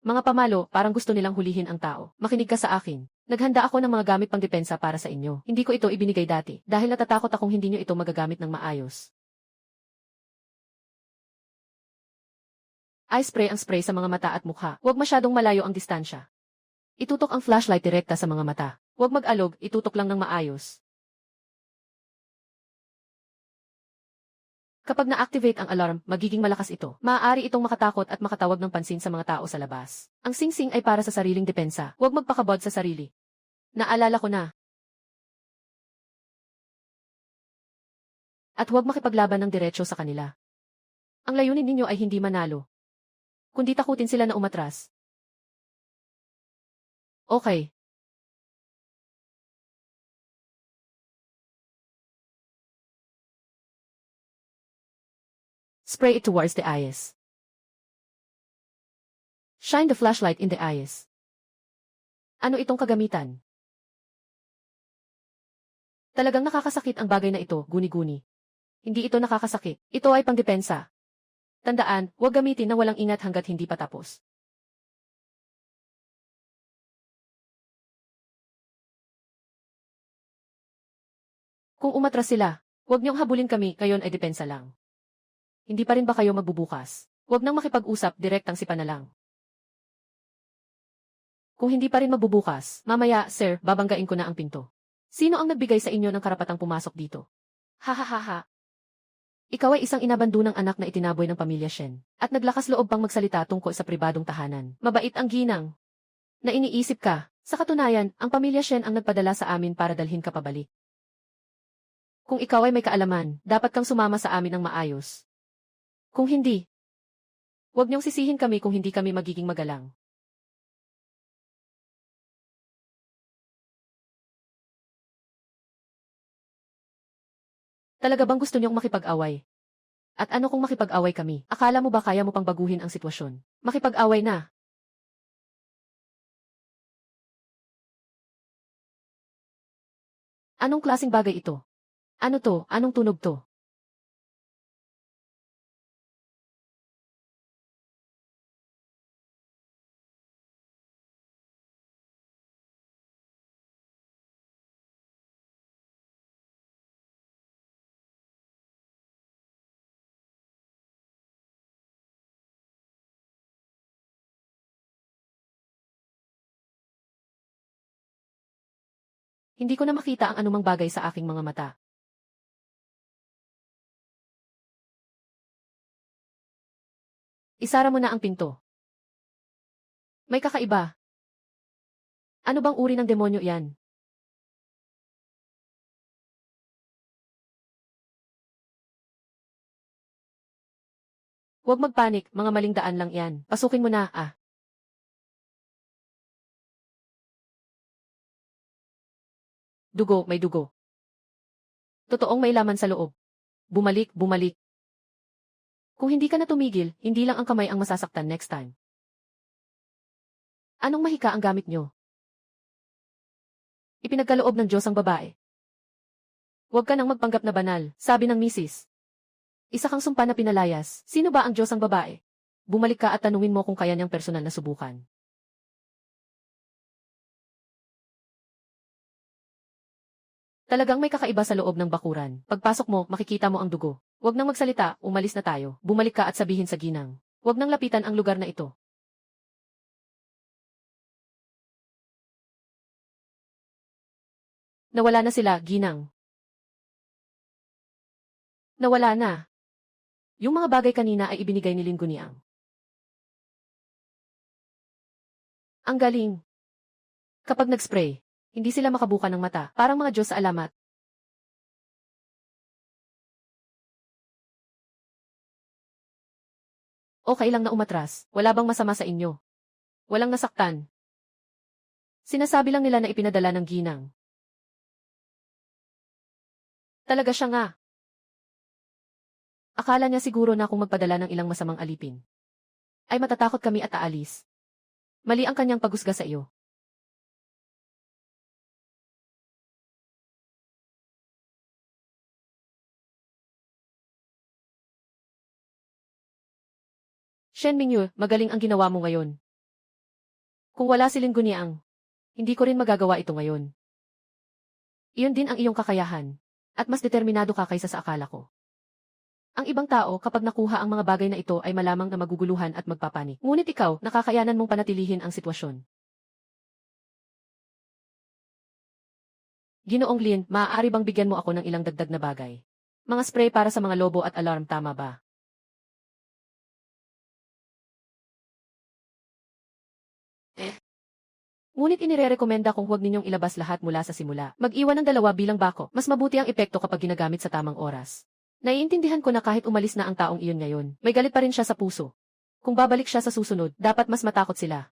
Mga pamalo, parang gusto nilang hulihin ang tao. Makinig ka sa akin. Naghanda ako ng mga gamit pang depensa para sa inyo. Hindi ko ito ibinigay dati, dahil natatakot akong hindi nyo ito magagamit ng maayos. Eye spray ang spray sa mga mata at mukha. Huwag masyadong malayo ang distansya. Itutok ang flashlight direkta sa mga mata. Huwag mag-alog, itutok lang ng maayos. Kapag na-activate ang alarm, magiging malakas ito. Maaari itong makatakot at makatawag ng pansin sa mga tao sa labas. Ang singsing ay para sa sariling depensa. Huwag magpakabod sa sarili. Naalala ko na. At huwag makipaglaban ng diretsyo sa kanila. Ang layunin ninyo ay hindi manalo, kundi takutin sila na umatras. Okay. Spray it towards the eyes. Shine the flashlight in the eyes. Ano itong kagamitan? Talagang nakakasakit ang bagay na ito, guni-guni. Hindi ito nakakasakit. Ito ay pangdepensa. Tandaan, huwag gamitin na walang ingat hanggat hindi pa tapos. Kung umatras sila, huwag niyong habulin kami, kayon ay depensa lang. Hindi pa rin ba kayo magbubukas? Huwag nang makipag-usap, direktang sipa na lang. Kung hindi pa rin mabubukas, mamaya, sir, babanggain ko na ang pinto. Sino ang nagbigay sa inyo ng karapatang pumasok dito? Ha. Ikaw ay isang inabandunang anak na itinaboy ng pamilya Shen, at naglakas loob pang magsalita tungkol sa pribadong tahanan. Mabait ang ginang. Na iniisip ka, sa katunayan, ang pamilya Shen ang nagpadala sa amin para dalhin ka pabalik. Kung ikaw ay may kaalaman, dapat kang sumama sa amin ng maayos. Kung hindi, huwag niyong sisihin kami kung hindi kami magiging magalang. Talaga bang gusto niyong makipag-away? At ano kung makipag-away kami? Akala mo ba kaya mo pang baguhin ang sitwasyon? Makipag-away na. Anong klaseng bagay ito? Ano to? Anong tunog to? Hindi ko na makita ang anumang bagay sa aking mga mata. Isara mo na ang pinto. May kakaiba. Ano bang uri ng demonyo yan? Huwag magpanik, mga maling daan lang yan. Pasukin mo na, ah. Dugo, may dugo. Totoong may laman sa loob. Bumalik. Kung hindi ka na tumigil, hindi lang ang kamay ang masasaktan next time. Anong mahika ang gamit nyo? Ipinagkaloob ng Diyos ang babae. Huwag ka nang magpanggap na banal, sabi ng misis. Isa kang sumpa na pinalayas. Sino ba ang Diyos ang babae? Bumalik ka at tanungin mo kung kaya niyang personal na subukan. Talagang may kakaiba sa loob ng bakuran. Pagpasok mo, makikita mo ang dugo. Huwag nang magsalita, umalis na tayo. Bumalik ka at sabihin sa ginang. Huwag nang lapitan ang lugar na ito. Nawala na sila, ginang. Nawala na. Yung mga bagay kanina ay ibinigay ni Lin Guniang. Ang galing. Kapag nag-spray, hindi sila makabuka ng mata, parang mga Diyos sa alamat. Okay lang na umatras, wala bang masama sa inyo? Walang nasaktan. Sinasabi lang nila na ipinadala ng ginang. Talaga siya nga. Akala niya siguro na kung magpadala ng ilang masamang alipin, ay matatakot kami at aalis. Mali ang kanyang pagusga sa iyo. Shen Mingyu, magaling ang ginawa mo ngayon. Kung wala si Lin Guniang, hindi ko rin magagawa ito ngayon. Iyon din ang iyong kakayahan, at mas determinado ka kaysa sa akala ko. Ang ibang tao kapag nakuha ang mga bagay na ito ay malamang na maguguluhan at magpapanik. Ngunit ikaw, nakakayanan mong panatilihin ang sitwasyon. Ginoong Lin, maaari bang bigyan mo ako ng ilang dagdag na bagay? Mga spray para sa mga lobo at alarm, tama ba? Ngunit inirerekomenda kong huwag ninyong ilabas lahat mula sa simula. Mag-iwan ng dalawa bilang bako. Mas mabuti ang epekto kapag ginagamit sa tamang oras. Naiintindihan ko na kahit umalis na ang taong iyon ngayon, may galit pa rin siya sa puso. Kung babalik siya sa susunod, dapat mas matakot sila.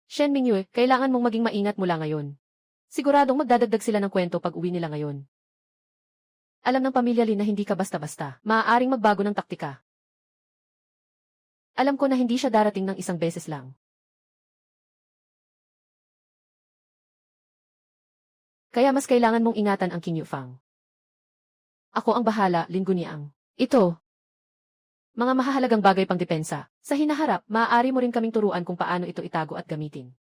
Shen Mingyue, kailangan mong maging maingat mula ngayon. Siguradong magdadagdag sila ng kwento pag uwi nila ngayon. Alam ng pamilya Lin na hindi ka basta-basta. Maaaring magbago ng taktika. Alam ko na hindi siya darating ng isang beses lang. Kaya mas kailangan mong ingatan ang King Yufang. Ako ang bahala, Lin Guniang. Ito. Mga mahahalagang bagay pang depensa. Sa hinaharap, maaari mo rin kaming turuan kung paano ito itago at gamitin.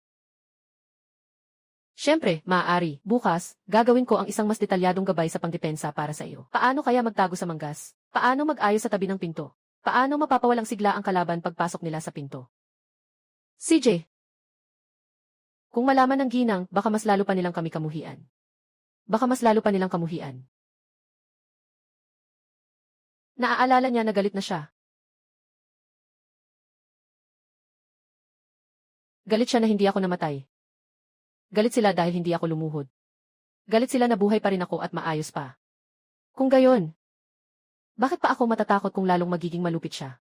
Siyempre, maaari. Bukas, gagawin ko ang isang mas detalyadong gabay sa pangdepensa para sa iyo. Paano kaya magtago sa manggas? Paano mag-ayos sa tabi ng pinto? Paano mapapawalang sigla ang kalaban pagpasok nila sa pinto? CJ, Kung malaman ng ginang, baka mas lalo pa nilang kami kamuhian. Baka mas lalo pa nilang kamuhian. Naaalala niya na galit na siya. Galit siya na hindi ako namatay. Galit sila dahil hindi ako lumuhod. Galit sila na buhay pa rin ako at maayos pa. Kung gayon, bakit pa ako matatakot kung lalong magiging malupit siya?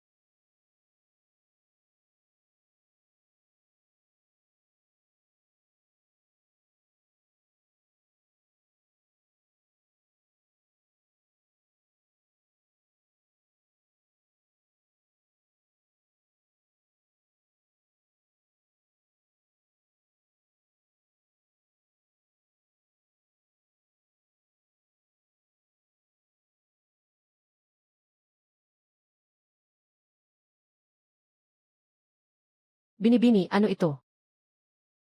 Binibini, ano ito?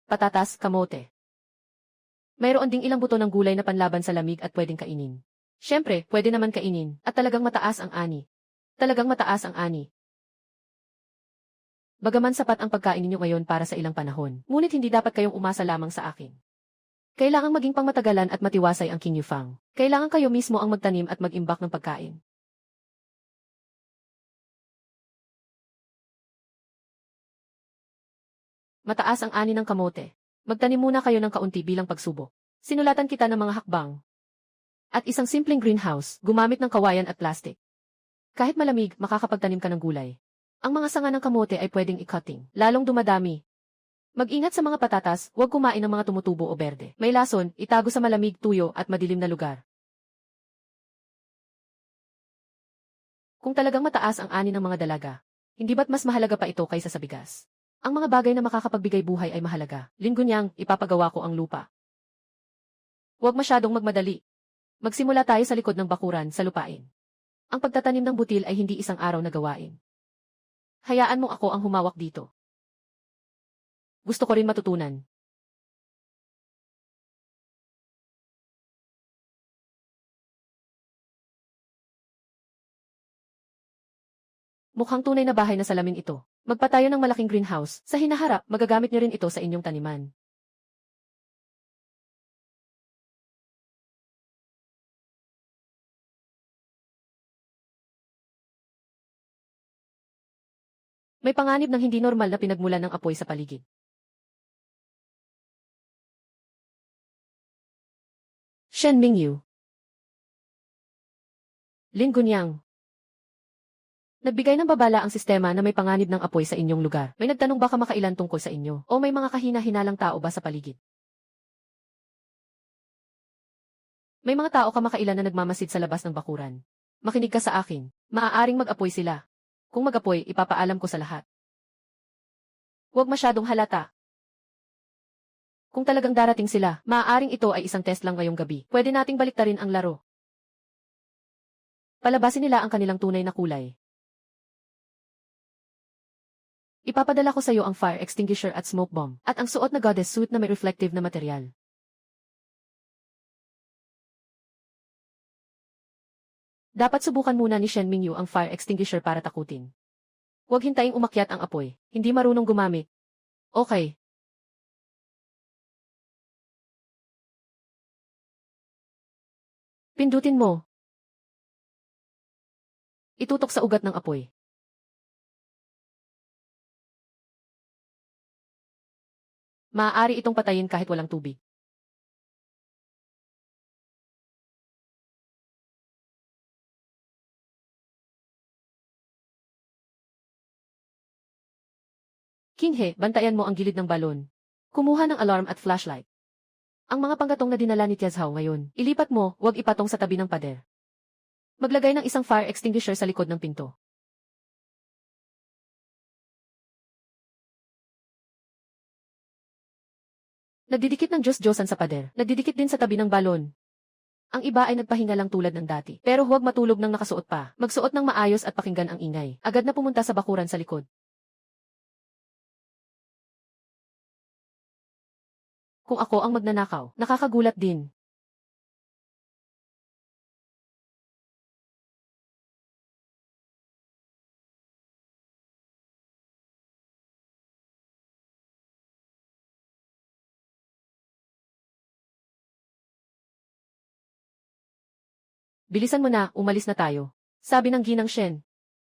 Patatas, kamote. Mayroon ding ilang buto ng gulay na panlaban sa lamig at pwedeng kainin. Siyempre, pwede naman kainin, at talagang mataas ang ani. Talagang mataas ang ani. Bagaman sapat ang pagkain ninyo ngayon para sa ilang panahon, ngunit hindi dapat kayong umasa lamang sa akin. Kailangang maging pangmatagalan at matiwasay ang King Yufang. Kailangan kayo mismo ang magtanim at mag-imbak ng pagkain. Mataas ang ani ng kamote. Magtanim muna kayo ng kaunti bilang pagsubok. Sinulatan kita ng mga hakbang. At isang simpleng greenhouse, gumamit ng kawayan at plastic. Kahit malamig, makakapagtanim ka ng gulay. Ang mga sanga ng kamote ay pwedeng i-cutting, lalong dumadami. Mag-ingat sa mga patatas, huwag kumain ng mga tumutubo o berde. May lason, itago sa malamig, tuyo at madilim na lugar. Kung talagang mataas ang ani ng mga dalaga, hindi ba't mas mahalaga pa ito kaysa sa bigas? Ang mga bagay na makakapagbigay buhay ay mahalaga. Linggo niyang, ipapagawa ko ang lupa. Huwag masyadong magmadali. Magsimula tayo sa likod ng bakuran sa lupain. Ang pagtatanim ng butil ay hindi isang araw na gawain. Hayaan mo ako ang humawak dito. Gusto ko rin matutunan. Mukhang tunay na bahay na salamin ito. Magpatayo ng malaking greenhouse. Sa hinaharap, magagamit niyo rin ito sa inyong taniman. May panganib ng hindi normal na pinagmulan ng apoy sa paligid. Shen Mingyu. Lin Gunyang. Nagbigay ng babala ang sistema na may panganib ng apoy sa inyong lugar. May nagtanong baka makailan tungkol sa inyo, o may mga kahina-hinalang tao ba sa paligid. May mga tao kamakailan na nagmamasid sa labas ng bakuran. Makinig ka sa akin. Maaaring mag-apoy sila. Kung mag-apoy, ipapaalam ko sa lahat. Huwag masyadong halata. Kung talagang darating sila, maaaring ito ay isang test lang ngayong gabi. Pwede nating baliktarin ang laro. Palabasin nila ang kanilang tunay na kulay. Ipapadala ko sa iyo ang fire extinguisher at smoke bomb, at ang suot na goddess suit na may reflective na material. Dapat subukan muna ni Shen Mingyu ang fire extinguisher para takutin. Huwag hintayin umakyat ang apoy. Hindi marunong gumamit. Okay. Pindutin mo. Itutok sa ugat ng apoy. Maaari itong patayin kahit walang tubig. Kinghe, bantayan mo ang gilid ng balon. Kumuha ng alarm at flashlight. Ang mga panggatong na dinala ni Tiazhao ngayon, ilipat mo, huwag ipatong sa tabi ng pader. Maglagay ng isang fire extinguisher sa likod ng pinto. Nagdidikit ng Diyos-Diyosan sa pader. Nagdidikit din sa tabi ng balon. Ang iba ay nagpahinga lang tulad ng dati. Pero huwag matulog ng nakasuot pa. Magsuot ng maayos at pakinggan ang ingay. Agad na pumunta sa bakuran sa likod. Kung ako ang magnanakaw, nakakagulat din. Bilisan mo na, umalis na tayo. Sabi ng ginang Shen.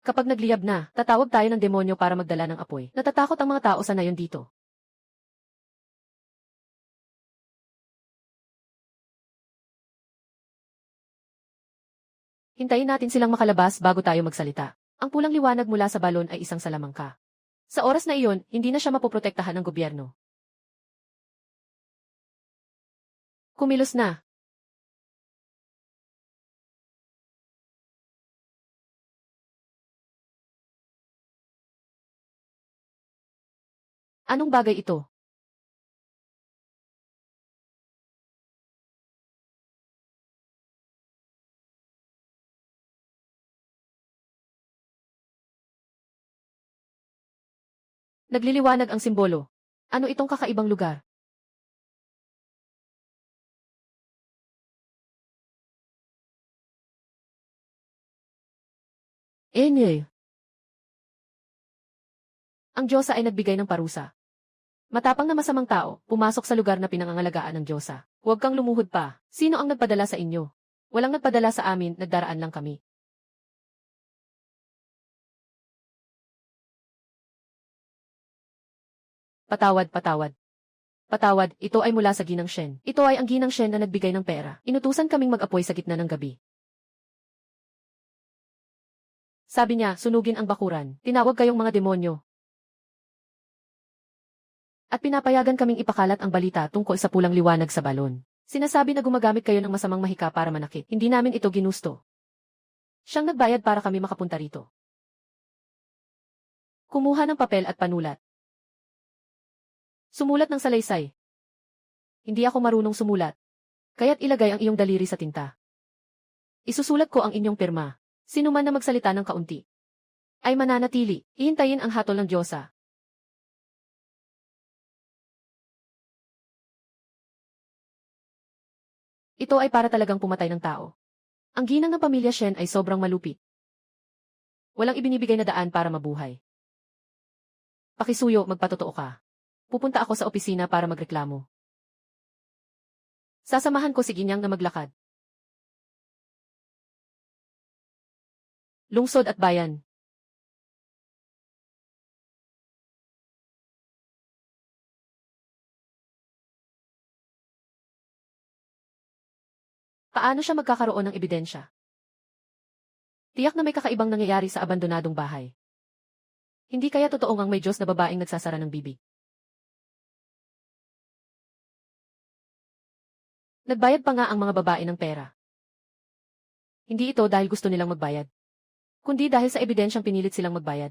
Kapag nagliyab na, tatawag tayo ng demonyo para magdala ng apoy. Natatakot ang mga tao sa nayon dito. Hintayin natin silang makalabas bago tayo magsalita. Ang pulang liwanag mula sa balon ay isang salamangka. Sa oras na iyon, hindi na siya mapoprotektahan ng gobyerno. Kumilos na. Anong bagay ito? Nagliliwanag ang simbolo. Ano itong kakaibang lugar? Enye. Ang Diyosa ay nagbigay ng parusa. Matapang na masamang tao, pumasok sa lugar na pinangangalagaan ng Diyosa. Huwag kang lumuhod pa. Sino ang nagpadala sa inyo? Walang nagpadala sa amin, nagdaraan lang kami. Patawad, patawad. Patawad, ito ay mula sa Ginang Shen. Ito ay ang Ginang Shen na nagbigay ng pera. Inutusan kaming mag-apoy sa gitna ng gabi. Sabi niya, sunugin ang bakuran. Tinawag kayong mga demonyo. At pinapayagan kaming ipakalat ang balita tungkol sa pulang liwanag sa balon. Sinasabi na gumagamit kayo ng masamang mahika para manakit. Hindi namin ito ginusto. Siyang nagbayad para kami makapunta rito. Kumuha ng papel at panulat. Sumulat ng salaysay. Hindi ako marunong sumulat. Kaya't ilagay ang iyong daliri sa tinta. Isusulat ko ang inyong pirma. Sino man na magsalita ng kaunti ay mananatili. Ihintayin ang hatol ng Diyosa. Ito ay para talagang pumatay ng tao. Ang ginang ng pamilya Shen ay sobrang malupit. Walang ibinibigay na daan para mabuhay. Pakisuyo, magpatotoo ka. Pupunta ako sa opisina para magreklamo. Sasamahan ko si Ginyang na maglakad. Lungsod at bayan. Paano siya magkakaroon ng ebidensya? Tiyak na may kakaibang nangyayari sa abandonadong bahay. Hindi kaya totoo ngang may Diyos na babaeng nagsasara ng bibig? Nagbayad pa nga ang mga babae ng pera. Hindi ito dahil gusto nilang magbayad, kundi dahil sa ebidensyang pinilit silang magbayad.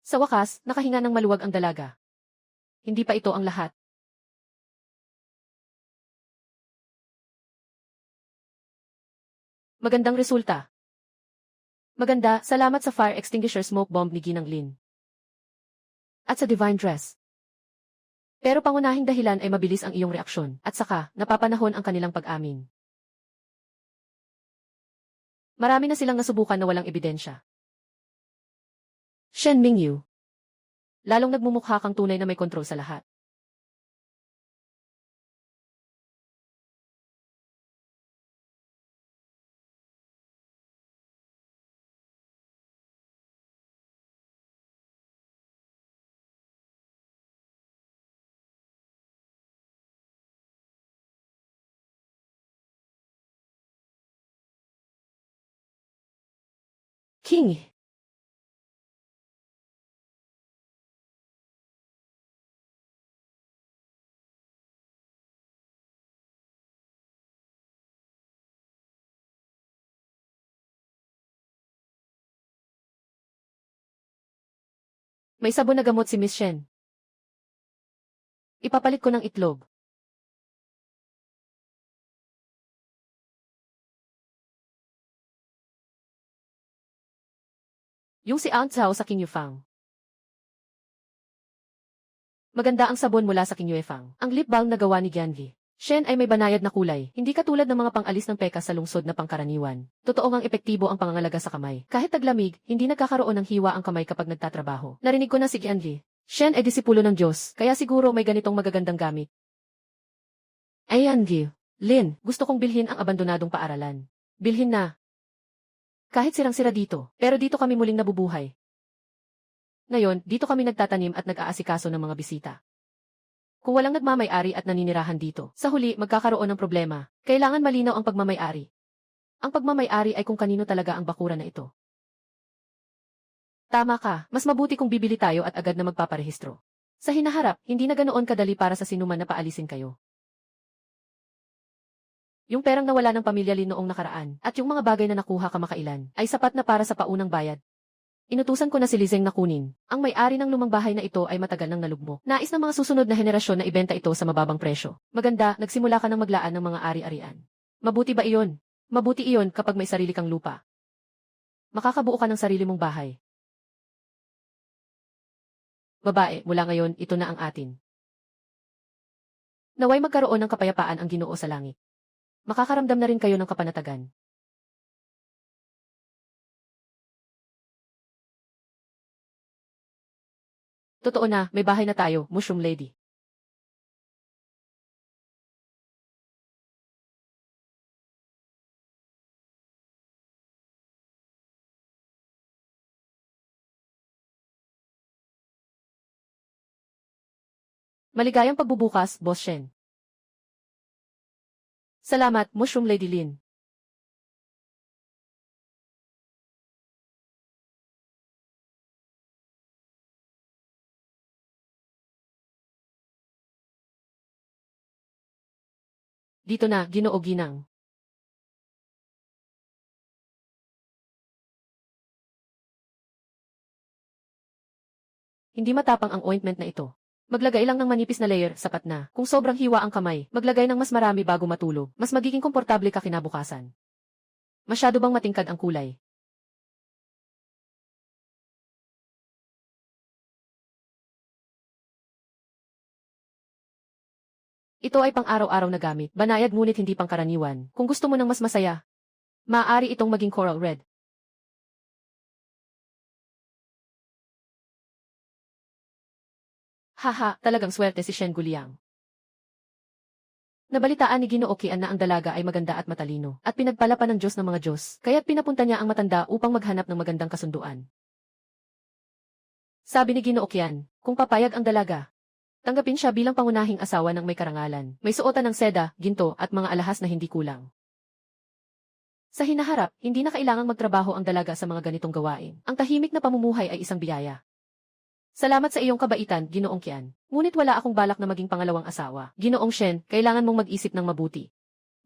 Sa wakas, nakahinga ng maluwag ang dalaga. Hindi pa ito ang lahat. Magandang resulta. Maganda, salamat sa fire extinguisher smoke bomb ni Ginang Lin. At sa divine dress. Pero pangunahing dahilan ay mabilis ang iyong reaksyon, at saka, napapanahon ang kanilang pag-amin. Marami na silang nasubukan na walang ebidensya. Shen Mingyu. Lalong nagmumukha kang tunay na may kontrol sa lahat. King. May sabon na gamot si Miss Shen. Ipapalit ko ng itlog. Yung si Aunt Zhao sa King Yufang. Maganda ang sabon mula sa King Yuefang. Ang lip balm na gawa ni Gianli. Shen ay may banayad na kulay, hindi katulad ng mga pang-alis ng peka sa lungsod na pangkaraniwan. Totoo ngang epektibo ang pangangalaga sa kamay. Kahit taglamig, hindi nagkakaroon ng hiwa ang kamay kapag nagtatrabaho. Narinig ko na si Gianli. Shen ay disipulo ng Diyos, kaya siguro may ganitong magagandang gamit. Ayan, Gil. Lin, gusto kong bilhin ang abandonadong paaralan. Bilhin na. Kahit sirang-sira dito, pero dito kami muling nabubuhay. Ngayon, dito kami nagtatanim at nag-aasikaso ng mga bisita. Kung walang nagmamay-ari at naninirahan dito, sa huli magkakaroon ng problema. Kailangan malinaw ang pagmamay-ari. Ang pagmamay-ari ay kung kanino talaga ang bakuran na ito. Tama ka, mas mabuti kung bibili tayo at agad na magpaparehistro. Sa hinaharap, hindi na ganoon kadali para sa sinuman na paalisin kayo. Yung perang nawala ng pamilya Lin noong nakaraan, at yung mga bagay na nakuha kamakailan, ay sapat na para sa paunang bayad. Inutusan ko na si Lizeng na kunin. Ang may-ari ng lumang bahay na ito ay matagal nang nalugmok. Nais ng mga susunod na henerasyon na ibenta ito sa mababang presyo. Maganda, nagsimula ka ng maglaan ng mga ari-arian. Mabuti ba iyon? Mabuti iyon kapag may sarili kang lupa. Makakabuo ka ng sarili mong bahay. Babae, mula ngayon, ito na ang atin. Naway magkaroon ng kapayapaan ang Ginoo sa langit. Makakaramdam na rin kayo ng kapanatagan. Totoo na, may bahay na tayo, Mushroom Lady. Maligayang pagbubukas, Boss Shen. Salamat, Mushroom Lady Lin. Dito na, Ginoo Ginang. Hindi matapang ang ointment na ito. Maglagay lang ng manipis na layer, sapat na. Kung sobrang hiwa ang kamay, maglagay ng mas marami bago matulog. Mas magiging komportable ka kinabukasan. Masyado bang matingkad ang kulay? Ito ay pang-araw-araw na gamit, banayad ngunit hindi pangkaraniwan. Kung gusto mo ng mas masaya, maaari itong maging coral red. Haha, talagang swerte si Shen Guliang. Nabalitaan ni Ginoo Qian na ang dalaga ay maganda at matalino, at pinagpala pa ng Diyos ng mga Diyos, kaya't pinapunta niya ang matanda upang maghanap ng magandang kasunduan. Sabi ni Ginoo Qian, kung papayag ang dalaga, tanggapin siya bilang pangunahing asawa ng may karangalan, may suotan ng seda, ginto at mga alahas na hindi kulang. Sa hinaharap, hindi na kailangang magtrabaho ang dalaga sa mga ganitong gawain. Ang tahimik na pamumuhay ay isang biyaya. Salamat sa iyong kabaitan, Ginoong Qian. Ngunit wala akong balak na maging pangalawang asawa. Ginoong Shen, kailangan mong mag-isip ng mabuti.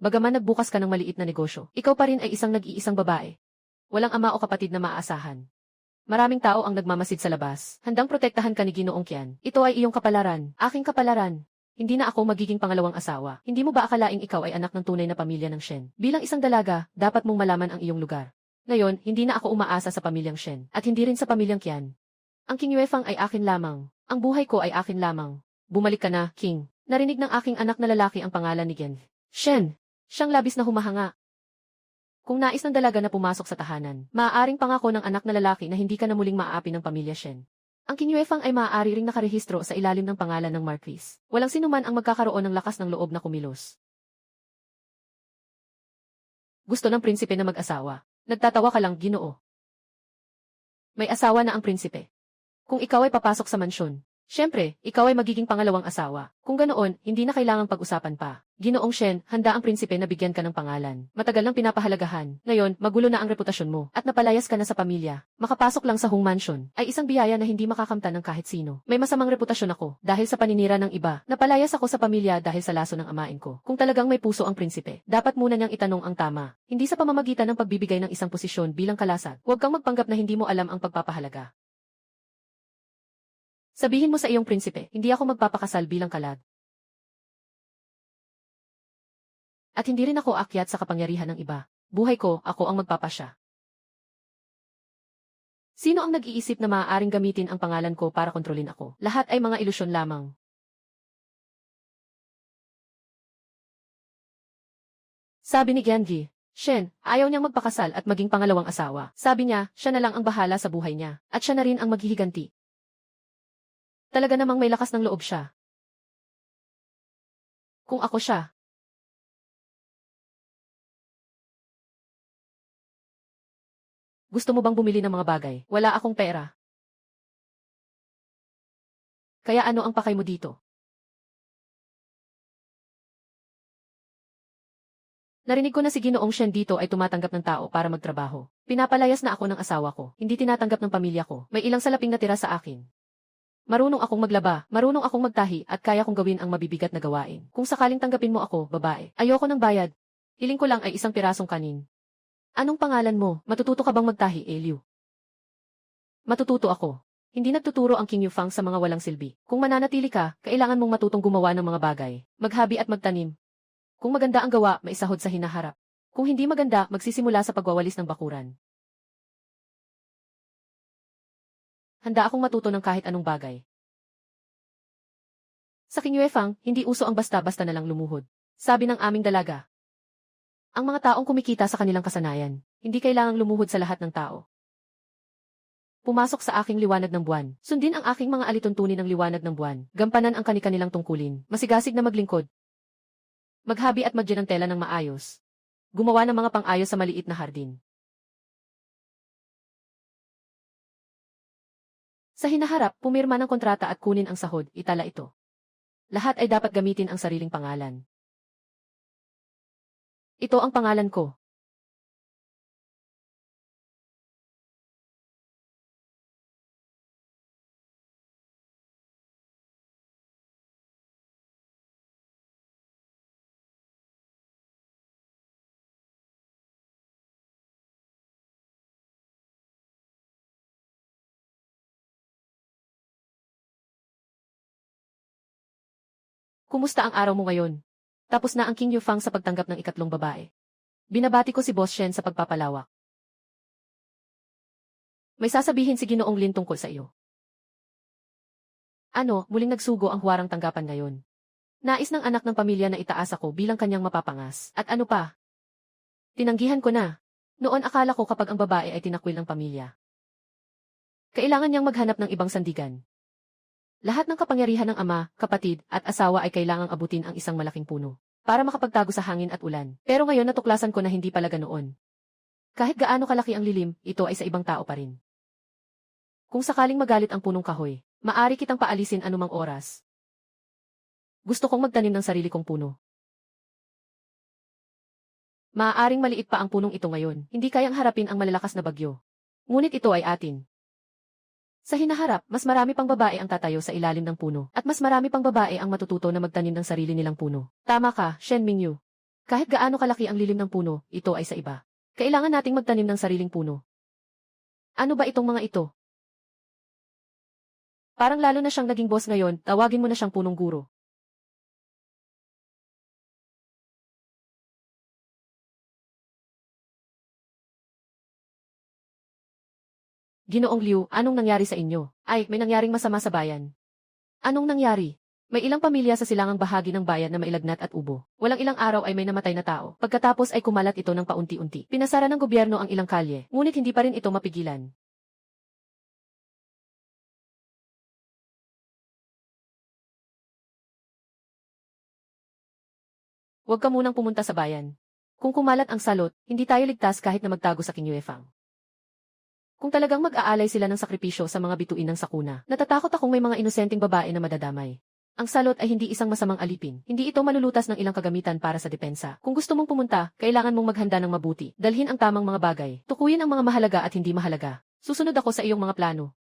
Bagaman nagbukas ka ng maliit na negosyo, ikaw pa rin ay isang nag-iisang babae. Walang ama o kapatid na maaasahan. Maraming tao ang nagmamasid sa labas. Handang protektahan ka ni Ginoong Qian. Ito ay iyong kapalaran, aking kapalaran. Hindi na ako magiging pangalawang asawa. Hindi mo ba akalaing ikaw ay anak ng tunay na pamilya ng Shen? Bilang isang dalaga, dapat mong malaman ang iyong lugar. Ngayon, hindi na ako umaasa sa pamilyang Shen, at hindi rin sa pamilyang Qian. Ang King Yuefang ay akin lamang. Ang buhay ko ay akin lamang. Bumalik ka na, King. Narinig ng aking anak na lalaki ang pangalan ni Gen. Shen. Siyang labis na humahanga. Kung nais ng dalaga na pumasok sa tahanan, maaaring pangako ng anak na lalaki na hindi ka na muling maaapi ng pamilya Shen. Ang King Yuefang ay maaari ring nakarehistro sa ilalim ng pangalan ng Marquis. Walang sinuman ang magkakaroon ng lakas ng loob na kumilos. Gusto ng prinsipe na mag-asawa. Nagtatawa ka lang, Ginoo. May asawa na ang prinsipe. Kung ikaw ay papasok sa mansyon, syempre, ikaw ay magiging pangalawang asawa. Kung ganoon, hindi na kailangang pag-usapan pa. Ginoong Shen, handa ang prinsipe na bigyan ka ng pangalan. Matagal nang pinapahalagahan. Ngayon, magulo na ang reputasyon mo, at napalayas ka na sa pamilya. Makapasok lang sa Hong Mansion, ay isang biyaya na hindi makakamtan ng kahit sino. May masamang reputasyon ako, dahil sa paninira ng iba. Napalayas ako sa pamilya dahil sa laso ng amain ko. Kung talagang may puso ang prinsipe, dapat muna niyang itanong ang tama. Hindi sa pamamagitan ng pagbibigay ng isang posisyon bilang kalasag. Huwag kang magpanggap na hindi mo alam ang pagpapahalaga. Sabihin mo sa iyong prinsipe, hindi ako magpapakasal bilang kalag. At hindi rin ako akyat sa kapangyarihan ng iba. Buhay ko, ako ang magpapasya. Sino ang nag-iisip na maaaring gamitin ang pangalan ko para kontrolin ako? Lahat ay mga ilusyon lamang. Sabi ni Genji, Shen, ayaw niyang magpakasal at maging pangalawang asawa. Sabi niya, siya na lang ang bahala sa buhay niya, at siya na rin ang maghihiganti. Talaga namang may lakas ng loob siya. Kung ako siya, Gusto mo bang bumili ng mga bagay? Wala akong pera. Kaya ano ang pakay mo dito? Narinig ko na si Ginoong Shen dito ay tumatanggap ng tao para magtrabaho. Pinapalayas na ako ng asawa ko. Hindi tinatanggap ng pamilya ko. May ilang salaping natira sa akin. Marunong akong maglaba, marunong akong magtahi at kaya kong gawin ang mabibigat na gawain. Kung sakaling tanggapin mo ako, babae, ayoko ng bayad. Hiling ko lang ay isang pirasong kanin. Anong pangalan mo? Matututo ka bang magtahi, Eliu? Matututo ako. Hindi nagtuturo ang King Yufang sa mga walang silbi. Kung mananatili ka, kailangan mong matutong gumawa ng mga bagay. Maghabi at magtanim. Kung maganda ang gawa, maisahod sa hinaharap. Kung hindi maganda, magsisimula sa pagwawalis ng bakuran. Handa akong matuto ng kahit anong bagay. Sa King Yuefang, hindi uso ang basta-basta na lang lumuhod. Sabi ng aming dalaga. Ang mga taong kumikita sa kanilang kasanayan, hindi kailangang lumuhod sa lahat ng tao. Pumasok sa aking liwanag ng buwan. Sundin ang aking mga alituntunin ng liwanag ng buwan. Gampanan ang kani-kanilang tungkulin. Masigasig na maglingkod. Maghabi at magdyan ng tela ng maayos. Gumawa ng mga pang-ayos sa maliit na hardin. Sa hinaharap, pumirma ng kontrata at kunin ang sahod, itala ito. Lahat ay dapat gamitin ang sariling pangalan. Ito ang pangalan ko. Kumusta ang araw mo ngayon? Tapos na ang King Yufang sa pagtanggap ng ikatlong babae. Binabati ko si Boss Shen sa pagpapalawak. May sasabihin si Ginoong Lin tungkol sa iyo. Ano, muling nagsugo ang huwarang tanggapan ngayon. Nais ng anak ng pamilya na itaas ako bilang kanyang mapapangas. At ano pa? Tinanggihan ko na. Noon akala ko kapag ang babae ay tinakwil ng pamilya. Kailangan niyang maghanap ng ibang sandigan. Lahat ng kapangyarihan ng ama, kapatid, at asawa ay kailangang abutin ang isang malaking puno para makapagtago sa hangin at ulan. Pero ngayon natuklasan ko na hindi pala ganoon. Kahit gaano kalaki ang lilim, ito ay sa ibang tao pa rin. Kung sakaling magalit ang punong kahoy, maari kitang paalisin anumang oras. Gusto kong magtanim ng sarili kong puno. Maaaring maliit pa ang punong ito ngayon, hindi kayang harapin ang malalakas na bagyo. Ngunit ito ay atin. Sa hinaharap, mas marami pang babae ang tatayo sa ilalim ng puno, at mas marami pang babae ang matututo na magtanim ng sarili nilang puno. Tama ka, Shen Mingyu. Kahit gaano kalaki ang lilim ng puno, ito ay sa iba. Kailangan nating magtanim ng sariling puno. Ano ba itong mga ito? Parang lalo na siyang naging boss ngayon, tawagin mo na siyang punong guro. Ginoong Liu, anong nangyari sa inyo? Ay, may nangyaring masama sa bayan. Anong nangyari? May ilang pamilya sa silangang bahagi ng bayan na mailagnat at ubo. Walang ilang araw ay may namatay na tao. Pagkatapos ay kumalat ito ng paunti-unti. Pinasara ng gobyerno ang ilang kalye, ngunit hindi pa rin ito mapigilan. Huwag ka munang pumunta sa bayan. Kung kumalat ang salot, hindi tayo ligtas kahit na magtago sa King Yuefang. Kung talagang mag-aalay sila ng sakripisyo sa mga bituin ng sakuna, natatakot akong may mga inosenteng babae na madadamay. Ang salot ay hindi isang masamang alipin. Hindi ito malulutas ng ilang kagamitan para sa depensa. Kung gusto mong pumunta, kailangan mong maghanda ng mabuti. Dalhin ang tamang mga bagay. Tukuyin ang mga mahalaga at hindi mahalaga. Susunod ako sa iyong mga plano.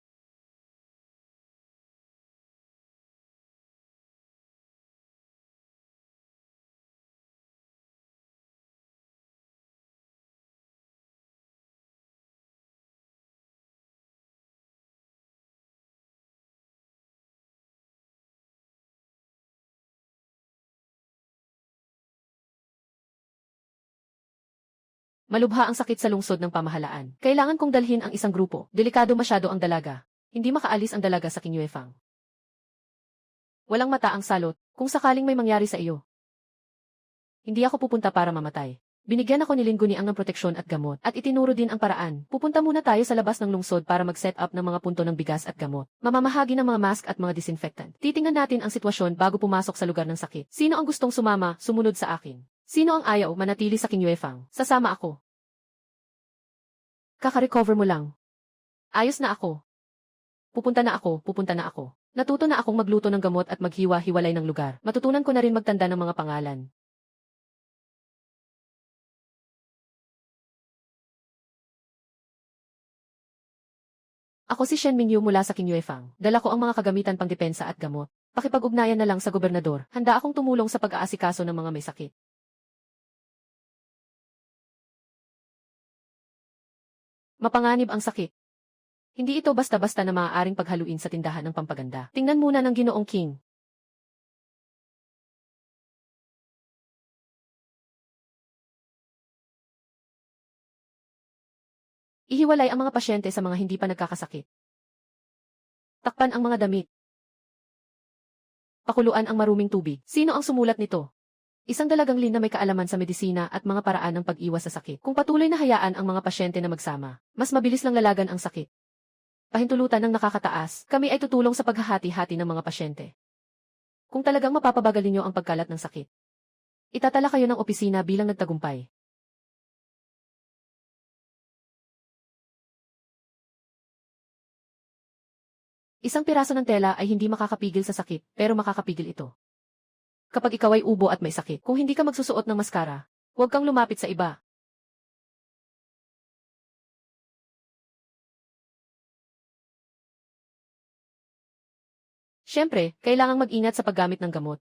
Malubha ang sakit sa lungsod ng pamahalaan. Kailangan kong dalhin ang isang grupo. Delikado masyado ang dalaga. Hindi makaalis ang dalaga sa King Yuefang. Walang mata ang salot, kung sakaling may mangyari sa iyo. Hindi ako pupunta para mamatay. Binigyan ako ni Lin Guniang ng proteksyon at gamot, at itinuro din ang paraan. Pupunta muna tayo sa labas ng lungsod para mag-set up ng mga punto ng bigas at gamot. Mamamahagi ng mga mask at mga disinfectant. Titingnan natin ang sitwasyon bago pumasok sa lugar ng sakit. Sino ang gustong sumama, sumunod sa akin? Sino ang ayaw manatili sa King Yuefang? Sasama ako. Kaka-recover mo lang. Ayos na ako. Pupunta na ako. Natuto na akong magluto ng gamot at maghiwa-hiwalay ng lugar. Matutunan ko na rin magtanda ng mga pangalan. Ako si Shen Mingyu mula sa Kinyuefang. Dala ko ang mga kagamitan pangdepensa at gamot. Pakipag-ugnayan na lang sa gobernador. Handa akong tumulong sa pag-aasikaso ng mga may sakit. Mapanganib ang sakit. Hindi ito basta-basta na maaaring paghaluin sa tindahan ng pampaganda. Tingnan muna ng Ginoong King. Ihiwalay ang mga pasyente sa mga hindi pa nagkakasakit. Takpan ang mga damit. Pakuluan ang maruming tubig. Sino ang sumulat nito? Isang dalagang lin na may kaalaman sa medisina at mga paraan ng pag-iwas sa sakit. Kung patuloy na hayaan ang mga pasyente na magsama, mas mabilis lang lalagan ang sakit. Pahintulutan ng nakakataas, kami ay tutulong sa paghahati-hati ng mga pasyente. Kung talagang mapapabagal ninyo ang pagkalat ng sakit, itatala kayo ng opisina bilang nagtagumpay. Isang piraso ng tela ay hindi makakapigil sa sakit, pero makakapigil ito. Kapag ikaw ay ubo at may sakit, kung hindi ka magsusuot ng maskara, huwag kang lumapit sa iba. Siyempre, kailangang mag-ingat sa paggamit ng gamot.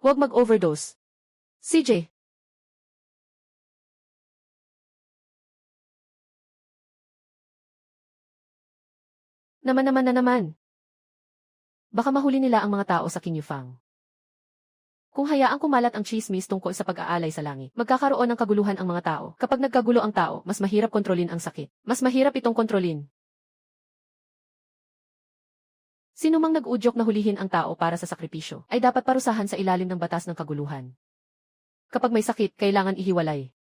Huwag mag-overdose. CJ, naman na naman. Baka mahuli nila ang mga tao sa Kinyufang. Kung hayaang kumalat ang chismis tungkol sa pag-aalay sa langit, magkakaroon ng kaguluhan ang mga tao. Kapag nagkagulo ang tao, mas mahirap kontrolin ang sakit. Mas mahirap itong kontrolin. Sino mang nag-udyok na hulihin ang tao para sa sakripisyo, ay dapat parusahan sa ilalim ng batas ng kaguluhan. Kapag may sakit, kailangan ihiwalay.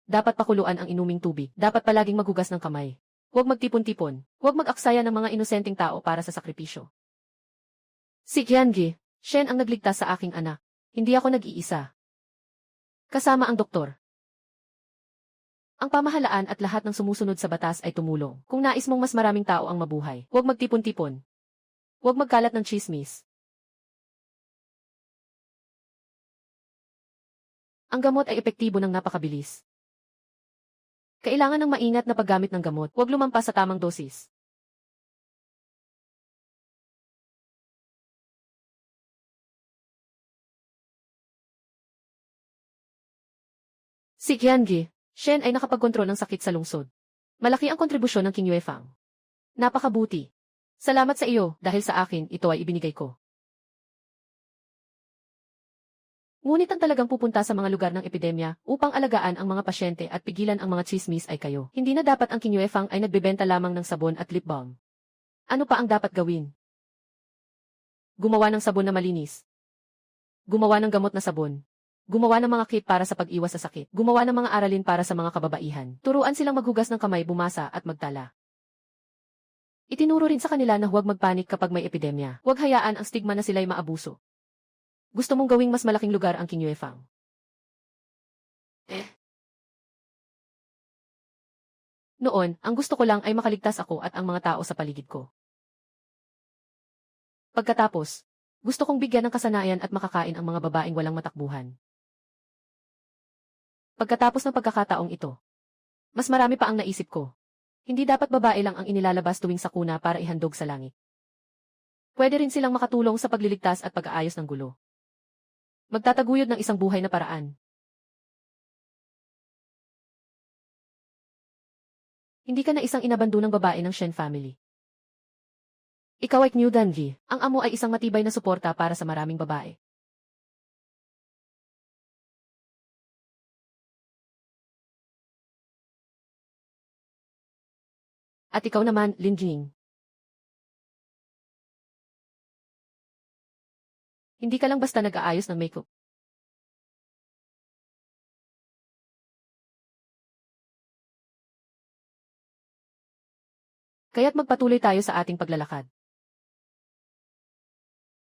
Dapat pakuluan ang inuming tubig. Dapat palaging maghugas ng kamay. Huwag magtipon-tipon. Huwag mag-aksaya ng mga inosenteng tao para sa sakripisyo. Si Qiangi, Shen ang nagligtas sa aking anak. Hindi ako nag-iisa. Kasama ang doktor. Ang pamahalaan at lahat ng sumusunod sa batas ay tumulong. Kung nais mong mas maraming tao ang mabuhay, huwag magtipon-tipon. Huwag magkalat ng chismis. Ang gamot ay epektibo ng napakabilis. Kailangan ng maingat na paggamit ng gamot, huwag lumampas sa tamang dosis. Si Qiangi, Shen ay nakapagkontrol ng sakit sa lungsod. Malaki ang kontribusyon ng King Yuefang. Napakabuti. Salamat sa iyo, dahil sa akin, ito ay ibinigay ko. Ngunit ang talagang pupunta sa mga lugar ng epidemya upang alagaan ang mga pasyente at pigilan ang mga chismis ay kayo. Hindi na dapat ang King Yuefang ay nagbebenta lamang ng sabon at lip balm. Ano pa ang dapat gawin? Gumawa ng sabon na malinis. Gumawa ng gamot na sabon. Gumawa ng mga kit para sa pag-iwas sa sakit. Gumawa ng mga aralin para sa mga kababaihan. Turuan silang maghugas ng kamay, bumasa at magtala. Itinuro rin sa kanila na huwag magpanik kapag may epidemya. Huwag hayaan ang stigma na sila'y maabuso. Gusto mong gawing mas malaking lugar ang King Yuefang. Noon, ang gusto ko lang ay makaligtas ako at ang mga tao sa paligid ko. Pagkatapos, gusto kong bigyan ng kasanayan at makakain ang mga babaeng walang matakbuhan. Pagkatapos ng pagkakataong ito, mas marami pa ang naisip ko. Hindi dapat babae lang ang inilalabas tuwing sakuna para ihandog sa langit. Pwede rin silang makatulong sa pagliligtas at pag-aayos ng gulo. Magtataguyod ng isang buhay na paraan. Hindi ka na isang inabandonang babae ng Shen family. Ikaw ay New Danji. Ang amo ay isang matibay na suporta para sa maraming babae. At ikaw naman, Lin Jing. Hindi ka lang basta nag-aayos ng makeup. Kaya't magpatuloy tayo sa ating paglalakad.